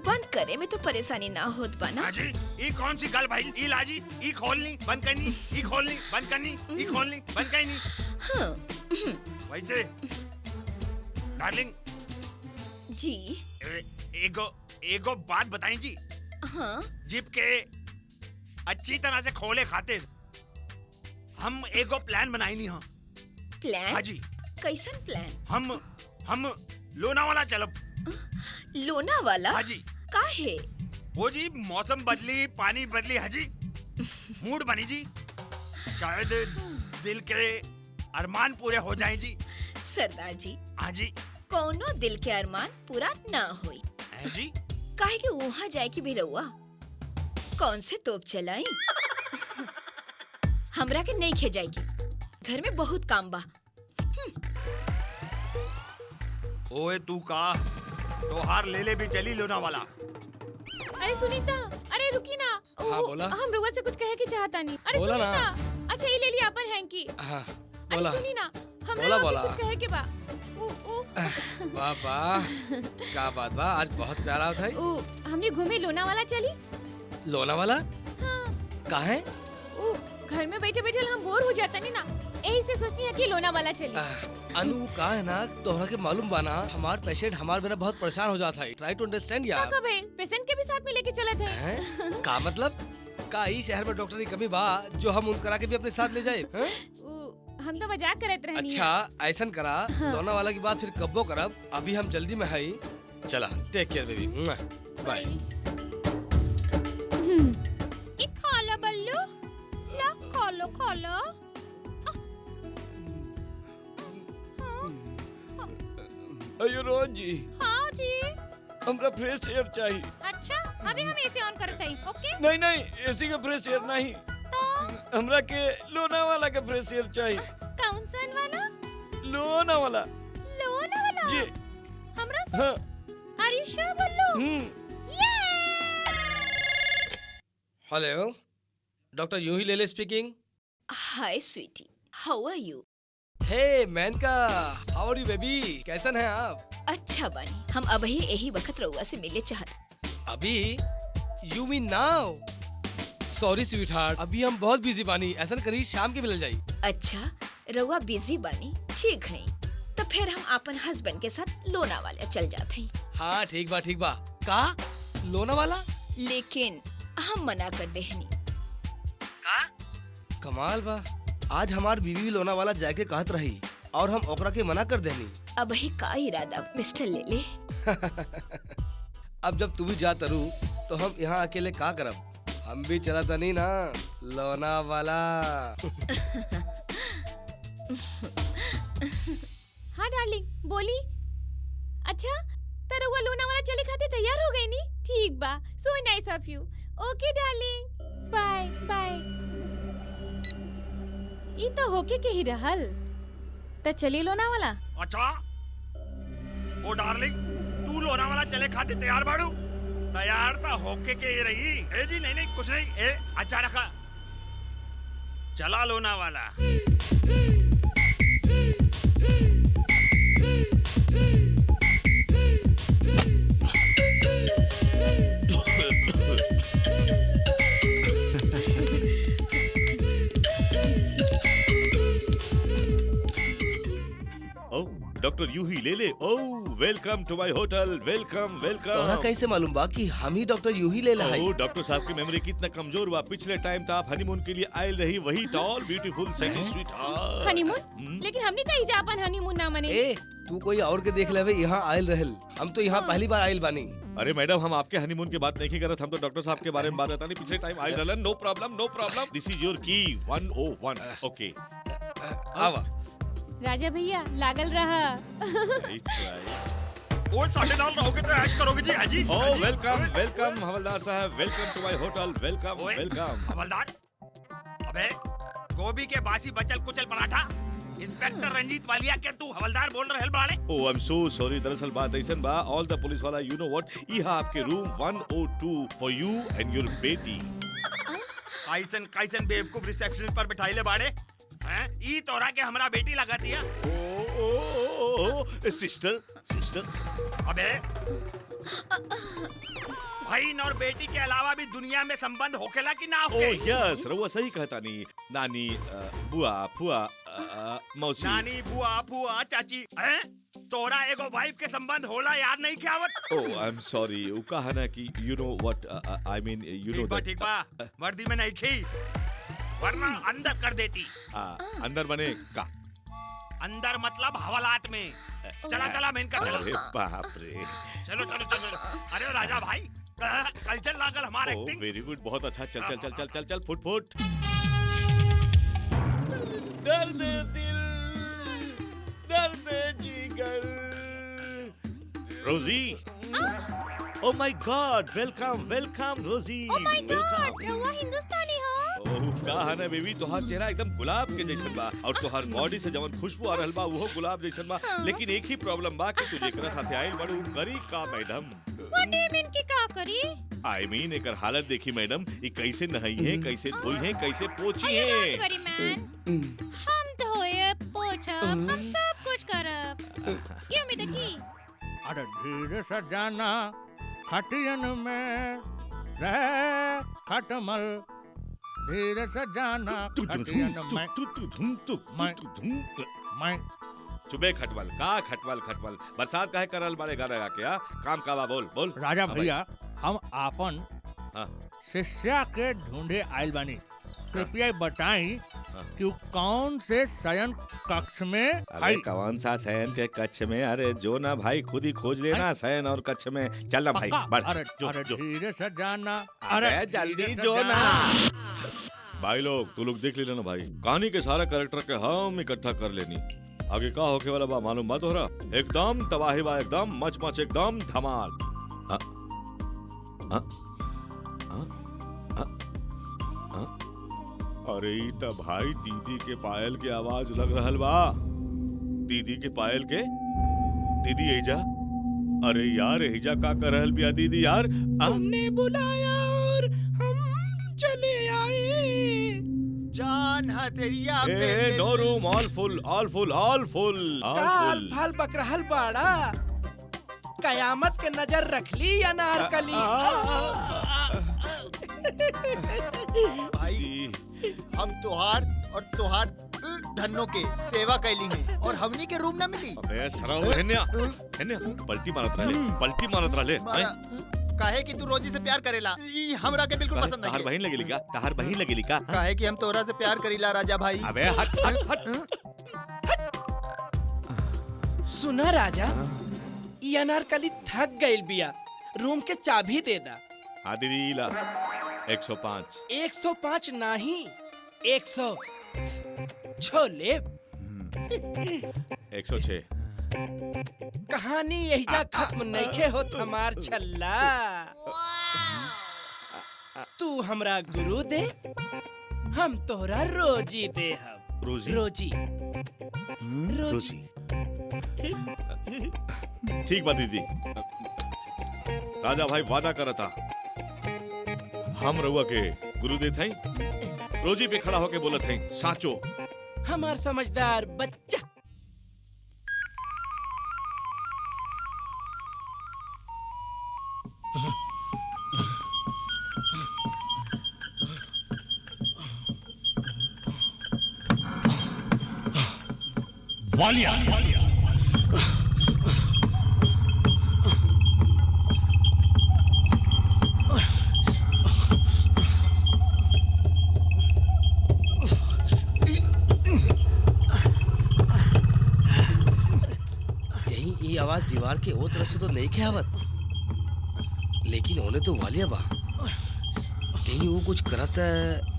S10: बंद करे में तो परेशानी ना होत बा ना?
S17: हाजी ई कौन सी गल भाई? ई लाजी ई खोलनी बंद करनी, ई खोलनी बंद करनी, ई खोलनी बंद करनी।
S10: हाँ।
S17: वैसे डार्लिंग
S10: जी
S17: एगो बात बताई जी।
S10: हाँ।
S17: जीप के अच्छी तरह से खोले खातिर हम एगो प्लान बनाई नी। हाँ
S10: प्लान?
S17: हाजी
S10: कैसन प्लान?
S17: हम लोनावाला चलब।
S10: लोनावाला?
S17: हाजी
S10: काहे?
S17: वो जी मौसम बदली पानी बदली हाजी, मूड बनी जी, शायद दिल के अरमान पूरे हो जाए जी।
S10: सरदार जी
S17: हाजी
S10: कौनो दिल के अरमान पूरा ना होई
S17: जी,
S10: काहे कि वहाँ जाए की भी रहुआ कौन से तोप चलाई? हमरा के नहीं खेजाएगी, घर में बहुत काम बा।
S9: ओए तू का तोहार ले ले भी चली लोना वाला।
S10: अरे सुनीता, अरे रुकी ना।
S5: हाँ, बोला।
S10: हम रुआ से कुछ कहे के चाहता नहीं। अरे
S5: बोला ना।
S10: सुनीता, अच्छा ये ले लिया अपन हैंकी।
S5: हाँ,
S10: अरे
S5: बोला।
S10: सुनी ना,
S5: बोला, बोला।
S10: कुछ कहे के बा।
S5: वाह वाह, क्या बात बा, आज बहुत प्यारा था।
S10: हमने घूमे लोनावाला चली।
S5: लोनावाला? कहाँ है?
S10: घर में बैठे बैठे हम बोर हो जाता नहीं ना, यही से सोचती है कि लोनावाला चली।
S5: अनु का है ना, तोहरा के मालूम बाना हमार पेशेंट हमार बिना बहुत परेशान हो जाता है। ट्राई टू अंडरस्टैंड यार।
S10: का भाई पेशेंट के भी साथ में लेके चले थे।
S5: हैं? का मतलब? का ई शहर में डॉक्टर की कमी बा जो हम उनकरा के भी अपने साथ ले जाए? हैं?
S10: हम तो मजाक करत रहनी।
S5: अच्छा ऐसन करा, लोनावाला की बात फिर कब्बो करब। अभी हम जल्दी में है। चला, टेक केयर बेबी, बाय।
S8: खा लो बल्लू, ला खा लो खा लो।
S16: अयो रोज जी,
S8: हाँ जी।
S16: हमरा फ्रेश एयर चाहिए।
S8: अच्छा, अभी हम एसी ऑन करते हैं, ओके?
S16: नहीं नहीं, एसी का फ्रेश एयर नहीं, हमरा के लोनावाला का फ्रेश एयर चाहिए।
S8: कौन सा वाला?
S16: लोनावाला।
S8: लोनावाला?
S16: जी।
S8: हमरा से?
S16: हाँ।
S8: Are you sure, Ballu?
S5: Hello, doctor Yuhi Lele speaking.
S10: Hi sweetie, how are you?
S5: Hey Menka, how are you baby? कैसन हैं आप?
S10: अच्छा बानी, हम अभी यही वक्त रउआ से मिले चाहत।
S5: अभी? You mean now? Sorry sweet heart, अभी हम बहुत बिजी बानी। ऐसा करी शाम के मिल जाई।
S10: अच्छा, रउआ बिजी बानी, ठीक है। तो फिर हम अपन हस्बैंड के साथ लोनावाला चल जाते हैं।
S5: हाँ ठीक बा ठीक बा। का लोनावाला?
S10: लेकिन हम मना कर देहनी।
S5: कमाल बा, आज हमार बीवी भी लोनावाला जाके कहत रही और हम ओकरा के मना कर देनी।
S10: अब ही का इरादा मिस्टर ले ले?
S5: अब जब तू भी जा तरू तो हम यहाँ अकेले का करब? हम भी चला तनी ना लोनावाला।
S10: हाँ डार्लिंग, बोली। अच्छा, तो रउआ लोनावाला चले खाते तैयार हो गई नी? ठीक बा, so nice of you. Okay darling, bye bye. ई तो होके के ही रहल। तो चली लोनावाला।
S17: अच्छा, ओ डार्लिंग, तू लोनावाला चले खाते तैयार बाड़ू? तैयार तो होके के ही रही। ए जी नहीं नहीं कुछ नहीं। ए अच्छा रखा, चला लोनावाला।
S2: डॉक्टर यूही ले ले। ओह, वेलकम टू माय होटल। Welcome welcome.
S5: तोहरा कैसे मालूम बा कि हम ही डॉक्टर यूही ले लाई?
S2: ओह, डॉक्टर साहब की मेमोरी कितना कमजोर हुआ। पिछले टाइम तो आप हनीमून के लिए आयल रही, वही tall beautiful sexy sweetheart.
S10: Honeymoon? लेकिन हमने तो इजा अपन हनीमून ना मने।
S5: ए, तू कोई और के देख लेवे, यहाँ आयल रहल। हम तो यहाँ पहली बार आयल बानी।
S2: अरे मैडम, हम आपके हनीमून की बात नहीं करत, हम तो डॉक्टर साहब के बारे में बात करता नहीं। पिछले टाइम आयल रहलन। No problem no problem. This is your key 101। ओके,
S5: आवा।
S10: राजा भैया लागल रहा।
S17: ओ साढ़े नाल रहोगे तो ऐश करोगे जी। हाजी।
S2: ओह, वेलकम वेलकम हवलदार साहब। वेलकम टू माय होटल। Welcome welcome.
S17: हवलदार, अबे गोभी के बासी बचल कुचल पराठा इंस्पेक्टर रंजीत वालिया के तू हवलदार बोल रहल बाड़े?
S2: ओह, आई एम सो सॉरी। दरअसल बात ऐसन बा, ऑल द पुलिस वाला यू नो व्हाट, यह आपके room 102 for you and your बेटी।
S17: कैसन कैसन बेवकूफ रिसेप्शन पर बिठाइले बाड़े हैं? ई तोरा के हमरा बेटी लगा दिया।
S2: Sister sister.
S17: अबे बहन और बेटी के अलावा भी दुनिया में संबंध होखेला कि ना होखे?
S2: ओह यस, रउआ सही कहता नहीं। नानी, बुआ, फुआ, मौसी।
S17: नानी, बुआ, फुआ, चाची हैं? तोरा एगो वाइफ के संबंध होला याद नहीं क्या आवत?
S2: ओह, आई एम सॉरी। उ कहा ना कि you know what, I mean you know
S17: ठीक बा, वर्दी में नहीं खी, वरना अंदर कर देती।
S2: अंदर बने का?
S17: अंदर मतलब हवालात में। चला चला मेनका चला।
S2: अरे बाप रे।
S17: चलो चलो चलो। अरे राजा भाई, कल्चर लागल हमारे एक्टिंग।
S2: वेरी गुड, बहुत अच्छा। चल चल चल चल चल चल, फुट फुट।
S16: दर्द दिल, दर्द जिगर।
S2: Rosie, oh my God, welcome welcome Rosie.
S8: Oh my God, रउआ हिंदुस्तानी हो?
S2: ओह, का है ना बेबी, तोहार चेहरा एकदम गुलाब के जैसन बा और तोहार बॉडी से जवन खुशबू आ रहल बा वो गुलाब जैसन बा। लेकिन एक ही प्रॉब्लम बा कि तू जेकरा साथे आइल बाड़ू करी का मैडम?
S8: व्हाट डू यू मीन कि का करी?
S2: आई मीन एकर हालत देखी मैडम, ये कैसे नहाई है, कैसे धोई है, कैसे पोछी है।
S8: डोंट वरी मैन, हम धोए पोछब, हम सब कुछ करब। क्यों मी देखी?
S7: अरे धीरे से जाना खटियन में रह खटमल, धीरे से जाना खटियन में मैं
S2: चुबे खटवल का खटवल खटवल बरसात काहे करल बाड़े गाना गा के? काम का बा, बोल बोल।
S7: राजा भैया, हम आपन शिष्या के ढूंढे आइल बानी, कृपया बताई कि कौन से शयन कक्ष में?
S2: अरे कौन सा शयन के कक्ष में? अरे जो ना भाई खुद ही खोज लेना शयन और कक्ष में। चल ना भाई बढ़।
S7: अरे धीरे से जाना,
S2: अरे जल्दी जो ना। भाई लोग तू लोग देख लेना ना भाई, कहानी के सारा कैरेक्टर के हम इकट्ठा कर लेनी। आगे का होके वाला बा मालूम मत हो रहा। एकदम तबाही बा, एकदम मच मच, एकदम धमाल। अरे ई त भाई दीदी के पायल के आवाज लग रहल बा। दीदी के पायल के? दीदी एजा? अरे यार एजा का कर रहल बिया दीदी यार?
S12: हमने बुलाया और हम चले आए।
S11: जान हथेरिया पे
S2: नो रूम, ऑल फुल ऑल फुल ऑल फुल
S12: काल फाल बकरहल बाड़ा, कयामत के नजर रख ली या नारकली।
S11: भाई हम तोहार और तोहार धन्नो के सेवा कैली है और हमनी के रूम ना मिली।
S2: अबे सराव हेन्या पलटी मारत रहले, पलटी मारत रहले।
S11: काहे कि तू रोजी से प्यार करेला, ई हमरा के बिल्कुल पसंद नहीं।
S2: तहार बहन लगेली का? तहार बहन लगेली का?
S11: काहे कि हम तोरा से प्यार करीला राजा भाई।
S2: अबे हट हट हट।
S12: सुना राजा, ई अनारकली थक गइल बिया, रूम के चाबी दे दा।
S2: हाँ दीदी ला 105।
S12: 105 नहीं, 100 छोले।
S2: 106।
S12: कहानी यही जा खत्म नइखे होत हमार छल्ला। तू हमरा गुरु दे, हम तोरा रोजी दे। हम
S2: रोजी
S12: रोजी
S2: रोजी ठीक बा दीदी। राजा भाई वादा करता हम रउआ के गुरु देत हई, रोजी पे खड़ा होके बोलत हई साचो।
S12: हमार समझदार बच्चा।
S14: वालिया
S18: कहीं ये आवाज दीवार के ओ तरफ से तो नहीं के आवत, लेकिन ओने तो वालिया बा। कहीं वो कुछ करत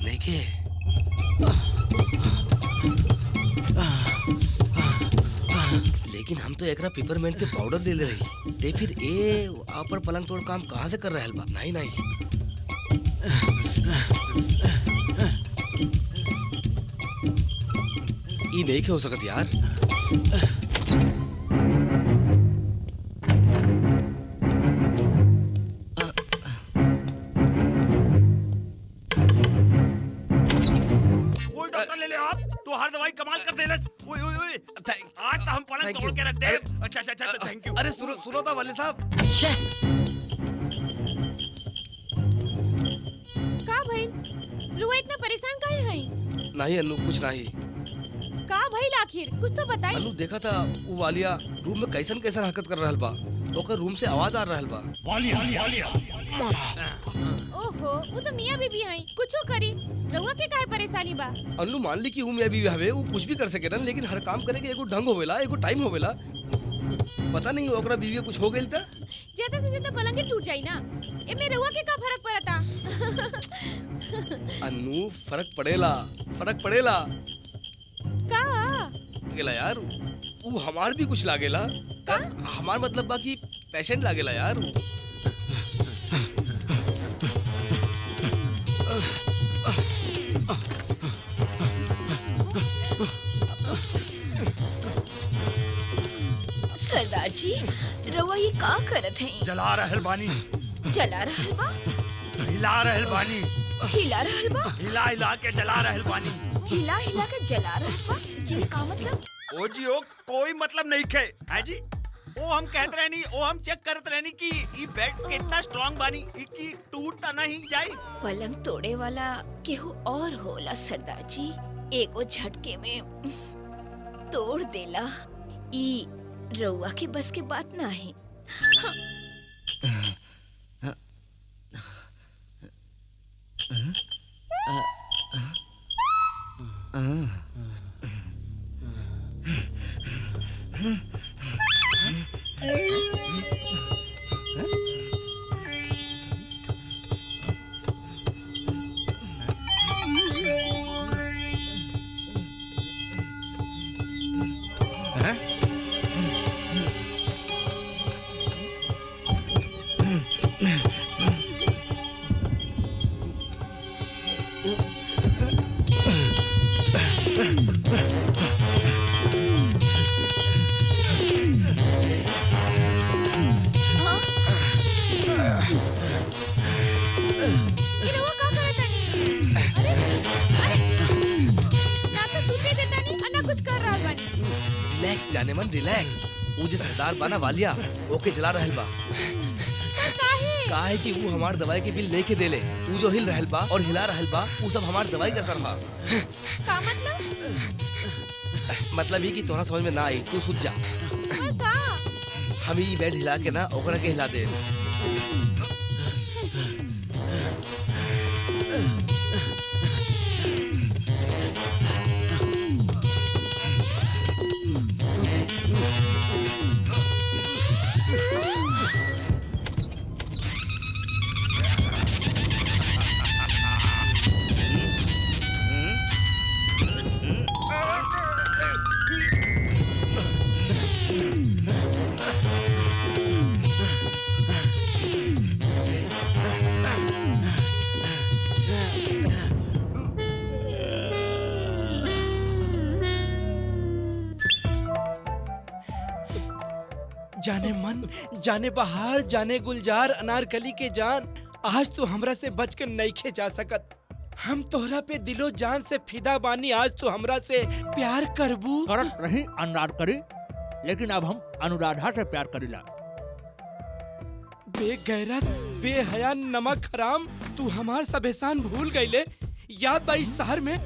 S18: नहीं के? लेकिन हम तो एकरा पेपरमेंट के पाउडर दे ले रही ते, फिर ए ऊपर पलंग तोड़ काम कहाँ से कर रहल बा? नहीं नहीं ये नहीं के हो सकत यार।
S17: डॉक्टर ले ले आप, तो हर दवाई कमाल कर देलस। ओए ओए ओए, आज तो हम पलंग तोड़ के रख दे। अच्छा अच्छा अच्छा, थैंक यू।
S18: अरे सुनो सुनो तो वाले साहब।
S10: का भाई रुआ इतना परेशान काहे हई?
S18: नहीं अनु कुछ नहीं।
S10: का भइल आखिर कुछ तो बताई।
S18: अनु देखा था वो वालिया रूम में कैसन कैसन हरकत कर रहल बा, ओकर रूम से आवाज आ रहल बा।
S14: वालिया वालिया
S10: ओहो, वो तो मियां बीबी हई, कुछो करी। रउआ के काहे परेशानी बा?
S18: अनु मान ली कि वो मियां बीवी हवे, वो कुछ भी कर सके ना, लेकिन हर काम करे के एगो ढंग होवेला, एगो टाइम होवेला। पता नहीं ओकरा बीवी कुछ हो गइल त
S10: ज्यादा से ज्यादा पलंग के टूट जाई ना, एमे रउआ के का फर्क पड़ता?
S18: अनु फर्क पड़ेला, फर्क पड़ेला।
S10: का
S18: गेला यार, वो हमार भी कुछ लागेला। हमार मतलब बा कि पेशेंट लागेला यार।
S10: सरदार जी रउआ ये का करत हैं?
S17: जला रहल बानी,
S10: जला रहल बा,
S17: हिला रहल बानी,
S10: हिला रहल बा,
S17: हिला हिला के जला रहल बानी।
S10: हिला हिला के जला रहल बा। जी का मतलब?
S17: ओ जी ओ कोई मतलब नहीं खे है जी। ओ हम कहत रहनी, ओ हम चेक करत रहनी कि ई बेड कितना स्ट्रांग बानी, ई की टूट ना नहीं जाए।
S10: पलंग तोड़े वाला केहू और होला सरदार जी, एगो झटके में तोड़ देला। ई रउआ के बस के बात ना है।
S18: रिलैक्स जाने मन रिलैक्स। वो जो सरदार बाना वालिया ओके जला रहल बा। काहे कि वो हमार दवाई के बिल लेके देले। तू जो हिल रहल बा और हिला रहल बा वो सब हमार दवाई का असर बा।
S10: का मतलब?
S18: मतलब ही कि तोरा समझ में ना आई, तू सुत जा।
S10: पर का?
S18: हम ही बेड हिला के ना ओकरा के हिला दे।
S12: जाने मन, जाने बहार, जाने गुलजार, अनारकली के जान, आज तू हमरा से बच के नइखे जा सकत। हम तोहरा पे दिलो जान से फिदा बानी। आज तू हमरा से प्यार करबू?
S7: करत रही अनारकली, लेकिन अब हम अनुराधा से प्यार करीला।
S12: बेगैरत, बेहया, नमक हराम, तू हमार सब एहसान भूल गईले। याद बा इस शहर में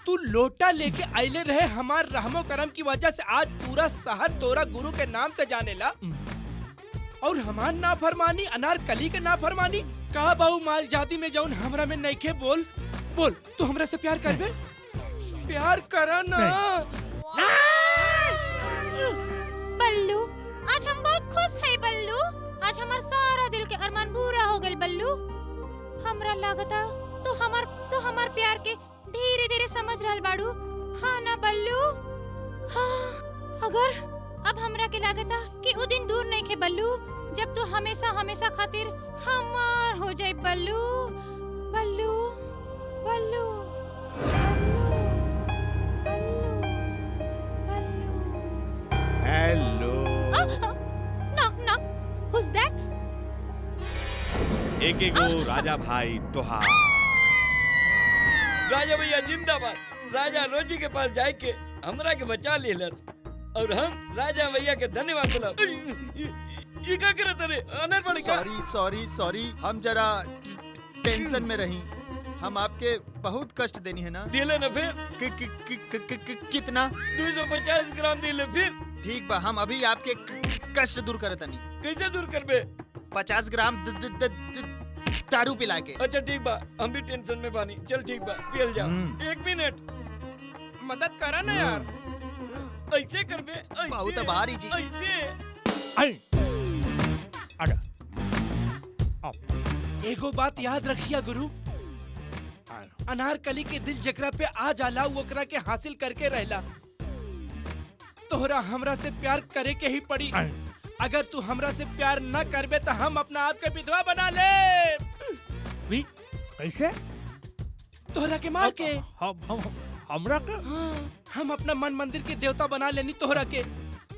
S12: तू लोटा लेके आइले रहे, हमार रहमो करम की वजह से आज पूरा शहर तोरा गुरु के नाम से जानेला। और हमार नाफरमानी, अनारकली के नाफरमानी का बाऊ माल जाति में जाऊन हमरा में नइखे। बोल बोल, तू हमरा से प्यार करबे? प्यार करा ना।
S8: बल्लू, आज हम बहुत खुश है बल्लू। आज हमार सारा दिल के अरमान पूरा हो गए बल्लू। हमरा लागता तो हमार प्यार के धीरे धीरे समझ रहल बाड़ू। हाँ ना बल्लू? हाँ, अगर अब हमरा के लागता कि उ दिन दूर नहीं खे बल्लू जब तू हमेशा हमेशा खातिर हमार हो जाए बल्लू। बल्लू बल्लू
S11: हेलो।
S10: नॉक नॉक, हुज दैट?
S2: एक एगो राजा भाई तोहार।
S16: राजा भैया जिंदाबाद। राजा रोजी के पास जाए के हमरा के बचा लेलस और हम राजा भैया के धन्यवाद बोला। ये क्या करत रे? अनर पड़ गया।
S11: सॉरी सॉरी सॉरी, हम जरा टेंशन में रही। हम आपके बहुत कष्ट देनी है ना।
S16: दिले ना फिर?
S11: कितना?
S16: 250 ग्राम दिले फिर।
S11: ठीक बा, हम अभी आपके कष्ट दूर करत नहीं।
S16: कैसे दूर करबे?
S11: 50 ग्राम दारू पिला के।
S16: अच्छा ठीक बा, हम भी टेंशन में बानी। चल ठीक बा, पियल जा। 1 मिनट
S12: मदद करा ना यार।
S16: ऐसे करबे? ऐसे
S11: बहुत भारी जी।
S16: ऐसे
S12: एगो बात याद रखिया गुरु, अनारकली के दिल जकरा पे आ जाला ओकरा के हासिल करके रहला। तोहरा हमरा से प्यार करे के ही पड़ी। अगर तू हमरा से प्यार न करबे तो हम अपना आप के विधवा बना ले।
S7: कैसे?
S12: तोहरा के मार के।
S7: हमरा के?
S12: हम अपना मन मंदिर के देवता बना लेनी तोहरा के।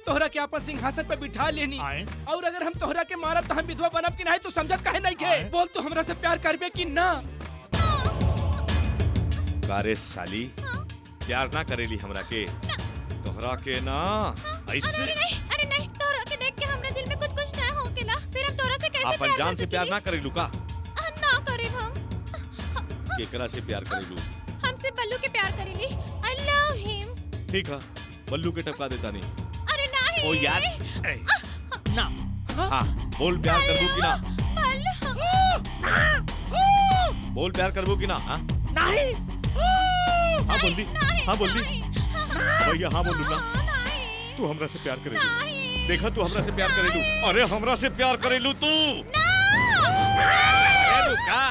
S12: तोहरा के अपन सिंहासन पे बिठा लेनी और अगर हम तोहरा के मारब तो हम विधवा बनब कि नहीं तू समझत काहे नहीं के बोल तू हमरा से प्यार करबे कि ना
S2: कारे साली प्यार ना करेली हमरा के तोहरा के ना ऐसे
S8: अरे नहीं तोहरा के देख के हमरे दिल में कुछ कुछ ना होकेला फिर हम तोहरा से कैसे
S2: अपन जान से प्यार ना करेलू का
S8: ना करे हम
S2: केकरा से प्यार करेलू
S8: हमसे बल्लू के प्यार करेली आई लव हिम
S2: ठीक है बल्लू के टपका देता नहीं
S8: अरे नहीं
S2: ओ यस
S7: ना
S2: हाँ बोल प्यार करबू कि ना बोल प्यार करबू कि ना
S7: नहीं
S2: हाँ बोल दी हाँ बोल दी भैया हाँ बोलू ना तू हमरा से प्यार करेलू देखा तू हमरा से प्यार करेलू अरे हमरा से प्यार करेलू तू
S18: का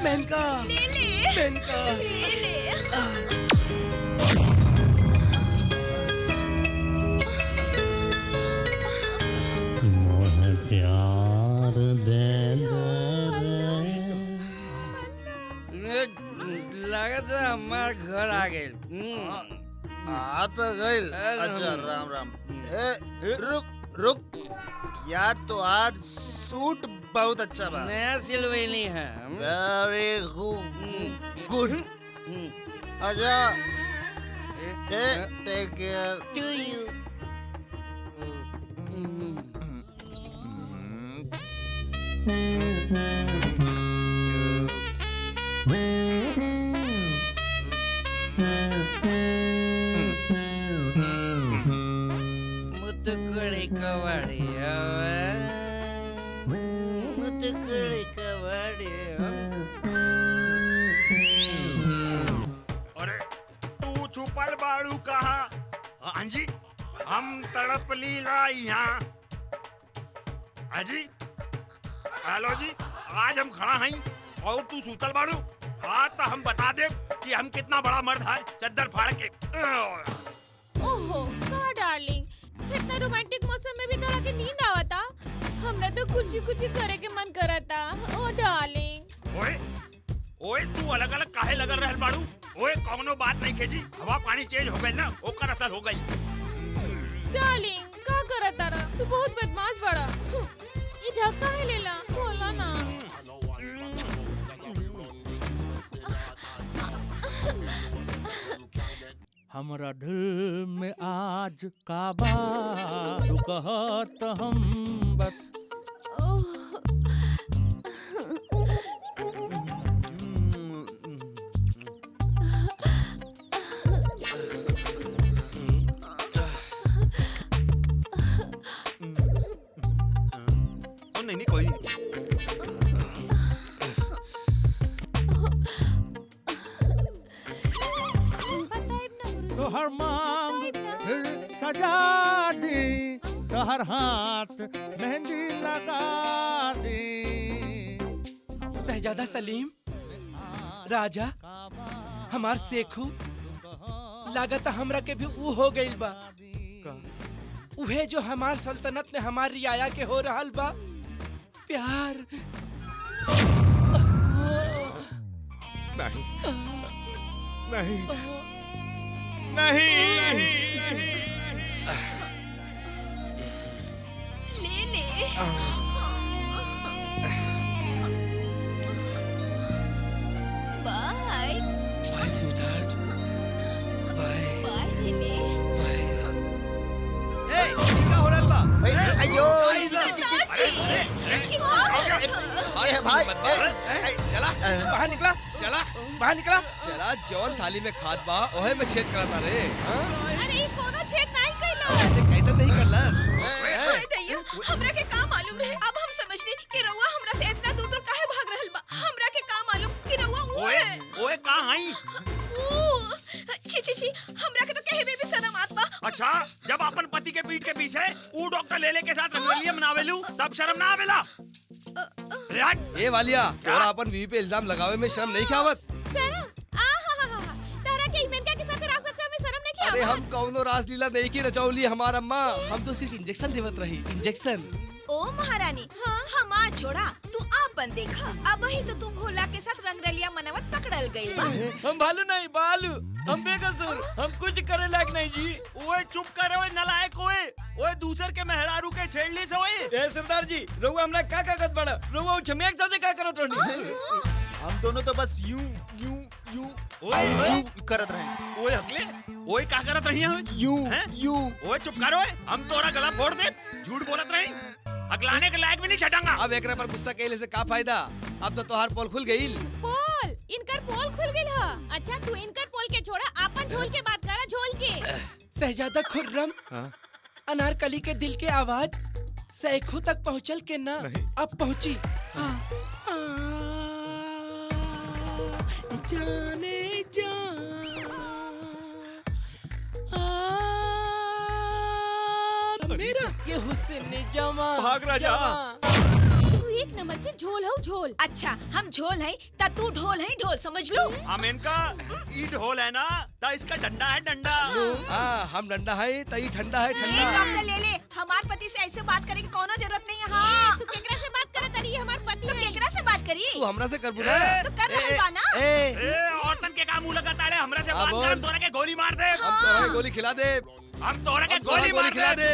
S10: मेनका मेनका
S16: प्यार दे
S9: लागत है हमार घर आ गए
S11: आ तो गइल अच्छा राम राम रुक रुक यार तो आज सूट बहुत अच्छा बा
S9: नया सिलवैनी है
S11: वेरी गुड अच्छा take care
S9: two you मुतुकड़े Kawade मुतुकड़े Kawade
S17: अरे तू छुपल बाड़ू कहाँ हाँ जी हम तड़प लीला यहाँ हाजी हेलो जी आज हम खड़ा हैं और तू सूतल बाड़ू आज तो हम बता दे कि हम कितना बड़ा मर्द है चद्दर फाड़ के
S10: ओहो का डार्लिंग इतना रोमांटिक मौसम में भी तरह के नींद आवता हमरा तो कुछ ही करे के मन करता ओ डार्लिंग
S17: ओए ओए तू अलग अलग काहे लगल रहल बाड़ू ओए कौनो बात नहीं खेजी हवा पानी चेंज हो गई ना ओकर असर हो गई
S10: डार्लिंग का करता रा तू बहुत बदमाश बड़ा ये ढक काहे लेला बोला ना
S7: हमरा दिल में आज काबा तू कहत हम बत
S2: नहीं कोई
S7: तोहर मांग फिर सजा दी तोहर हाथ मेहंदी लगा दी
S12: शहजादा सलीम राजा हमार सेखू लागत हमरा के भी ऊ हो गइल बा उहे जो हमार सल्तनत में हमार रियाया के हो रहल बा प्यार
S2: नहीं नहीं नहीं
S10: ले ले bye
S18: bye sweetheart bye
S10: bye ले ले
S18: ए क्या हो रहा बा
S11: अयो
S18: अरे भाई चला
S12: बाहर निकला
S18: चला
S12: बाहर निकला
S18: चला जौन थाली में खाद बा ओहे में छेद करता रे
S10: अरे ये कोनो छेद नहीं कइलो
S18: ऐसे कैसे नहीं करलस
S10: अरे दैया हमरा के का मालूम रहे अब हम समझनी कि रउआ हमरा से इतना दूर काहे भाग रहल बा हमरा के का मालूम कि रउआ ऊ
S17: ओए
S10: है
S17: ओए कहाँ हई
S10: छी छी छी हमरा के तो कहे में भी शर्म आत बा
S17: अच्छा जब अपन पति के पीठ के पीछे ऊ डॉक्टर लेले के साथ रंगोलिया मनावेलू तब शर्म ना आवेला
S18: ए वालिया तोरा अपन बीवी पे इल्जाम लगावे में शर्म नहीं खावत
S10: शर्म आहा तारा के इमेन के साथ रास अच्छा में शर्म नहीं किया
S18: अरे हम कौनो रासलीला नहीं की रचौली हमार अम्मा हम तो सिर्फ इंजेक्शन देवत रही इंजेक्शन
S10: महारानी, हमार छोड़ा तू आपन देखा। अब ही तो तू भोला के साथ रंगरलिया मनवत पकड़ल गई बा।
S16: हम भालू नहीं बालू, हम बेकसूर, हम कुछ करे लायक नहीं जी।
S17: ओए चुप कर ओए नलायक ओए। ओए दूसर के मेहरारू के छेड़ली से ओए।
S16: ए सरदार जी, रउआ हमरा का करत बड़ा? रउआ छमिया के साथे का करत रहनी?
S11: हम दोनों तो बस यूं करत रहे।
S17: ओए हकले, ओए का करत रही है?
S11: यूं।
S17: ओए चुप कर ओए, हम तोरा गला फोड़ दे। झूठ बोलत रही, अगलाने के लायक भी नहीं छटांगा।
S18: अब एकरा पर गुस्सा कैले से का फायदा? अब तो तोहार पोल खुल गई।
S10: पोल, इनकर पोल खुल गइल ह। अच्छा तू इनकर पोल के छोड़ा, आपन झोल के बात करा, झोल के।
S12: शहजादा खुर्रम, अनारकली के दिल के आवाज सैखों तक पहुँचल के ना? अब पहुँची। जाने जा मेरा ये हुस्न जमा।
S17: भाग राजा।
S10: तू एक नंबर के झोल हो झोल। अच्छा हम झोल है ता तू ढोल है ढोल, समझ लो।
S17: हम इनका ई ढोल है ना, ता इसका डंडा है डंडा।
S18: हम डंडा है तई ठंडा है
S10: ठंडा। डॉक्टर ले ले, हमार पति से ऐसे बात करे की कोनो जरूरत नहीं है। हाँ। तू केकरा से बात करे तरी? हमार पति है। केकरा से बात करी?
S18: तू हमरा से करबू ना?
S10: तो कर रहल बा ना।
S17: औरतन के का मुंह लगाता है? हमरा से बात कर, तोरा के गोली मार दे।
S18: हम तोरा के गोली खिला दे।
S17: हम तोरा के गोली मार
S18: खिला दे।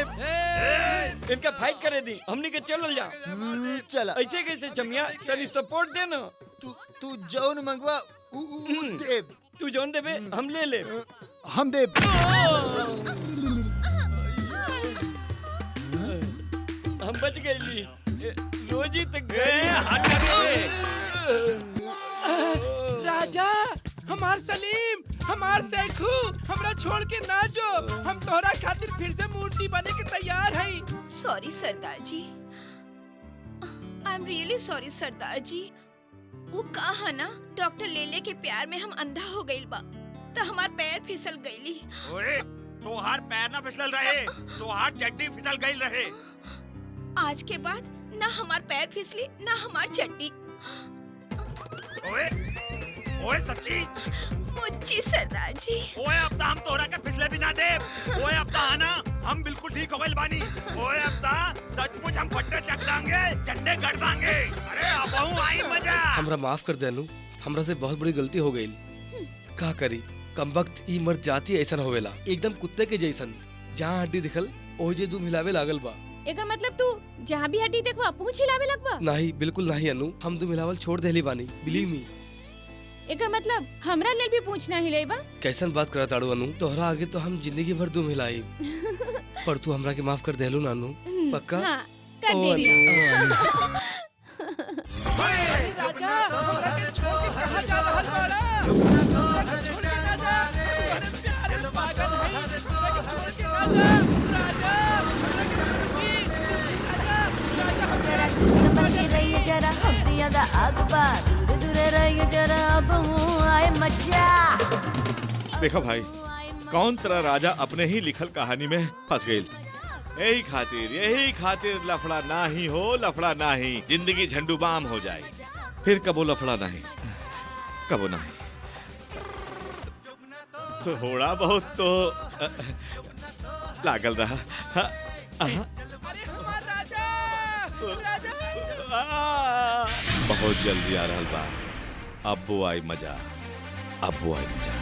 S16: इनका फाइट करे दी, हमनी के चल जा।
S11: चला।
S16: ऐसे कैसे जमिया, तनी सपोर्ट दे ना।
S11: तू जौन मंगवा देब।
S16: तू जौन देबे हम ले ले।
S11: हम देब।
S16: हम बच गईली, रोजी तक गई। राजा, हमार सलीम, हमार सैखू, हमरा छोड़ के ना जो। हम तोहरा खातिर फिर से मूर्ति बने के तैयार हैं।
S10: सॉरी सरदार जी, आई एम रियली सॉरी सरदार जी। वो कहा ना, डॉक्टर लेले के प्यार में हम अंधा हो गइल बा, तो हमार पैर फिसल गईली।
S17: ओए, तोहार पैर ना फिसल रहे, तोहार चड्डी फिसल गई रहे।
S10: आज के बाद ना हमार पैर फिसली ना हमार चड्डी।
S17: ओए, ओए सच्ची?
S10: मुच्ची सरदार जी।
S17: ओए अब तो हम तोरा के फिसले भी ना दे। ओए अब तो आना, हम बिल्कुल ठीक हो गइल बानी। ओए अब तो सचमुच हम पट्टे चक दांगे, झंडे गड़ दांगे। अरे अब आई मजा।
S18: हमरा माफ कर दे अनु, हमरा से बहुत बड़ी गलती हो गई। का करी, कमबख्त ई मर्द जाति ऐसन होवेला, एकदम कुत्ते के जैसन। जहाँ हड्डी दिखल ओही जे दुम हिलावे लागल बा।
S10: एकर मतलब तू जहाँ भी हड्डी देखवा पूंछ हिलावे लगवा?
S18: नहीं, बिल्कुल नहीं अनु, हम दुम हिलावल छोड़ देली बानी, बिलीव मी।
S10: एकर मतलब हमरा लेल भी पूछना हिलेबा?
S18: कैसन बात करत ताड़ू अनु? तोहरा आगे तो हम जिंदगी भर दुम हिलाई, पर तू हमरा के माफ कर देलू ना अनु? पक्का?
S10: हाँ, कर
S18: ओ
S10: देली।
S12: राजा, हमरा के छोड़ के कहाँ जा रहल बाड़ा? हमरा के छोड़ के ना जा। अरे प्यारे पागल है, हमरा के छोड़ के ना जा। राजा, हमरा के छोड़ के। राजा,
S19: जरा संभल के रहिए, जरा हम ज्यादा आग बा, दूर दूर रहिए जरा, अब हूँ आए मजा।
S2: देखो भाई, कौन तरह राजा अपने ही लिखल कहानी में फंस गई। यही खातिर लफड़ा ना ही हो, लफड़ा ना ही, जिंदगी झंडू बाम हो जाए। फिर कबो लफड़ा नहीं, कबो नहीं। थोड़ा बहुत तो लागल रहा। बहुत जल्दी आ रहल बा। अब वो आई मजा, अब वो आई मजा।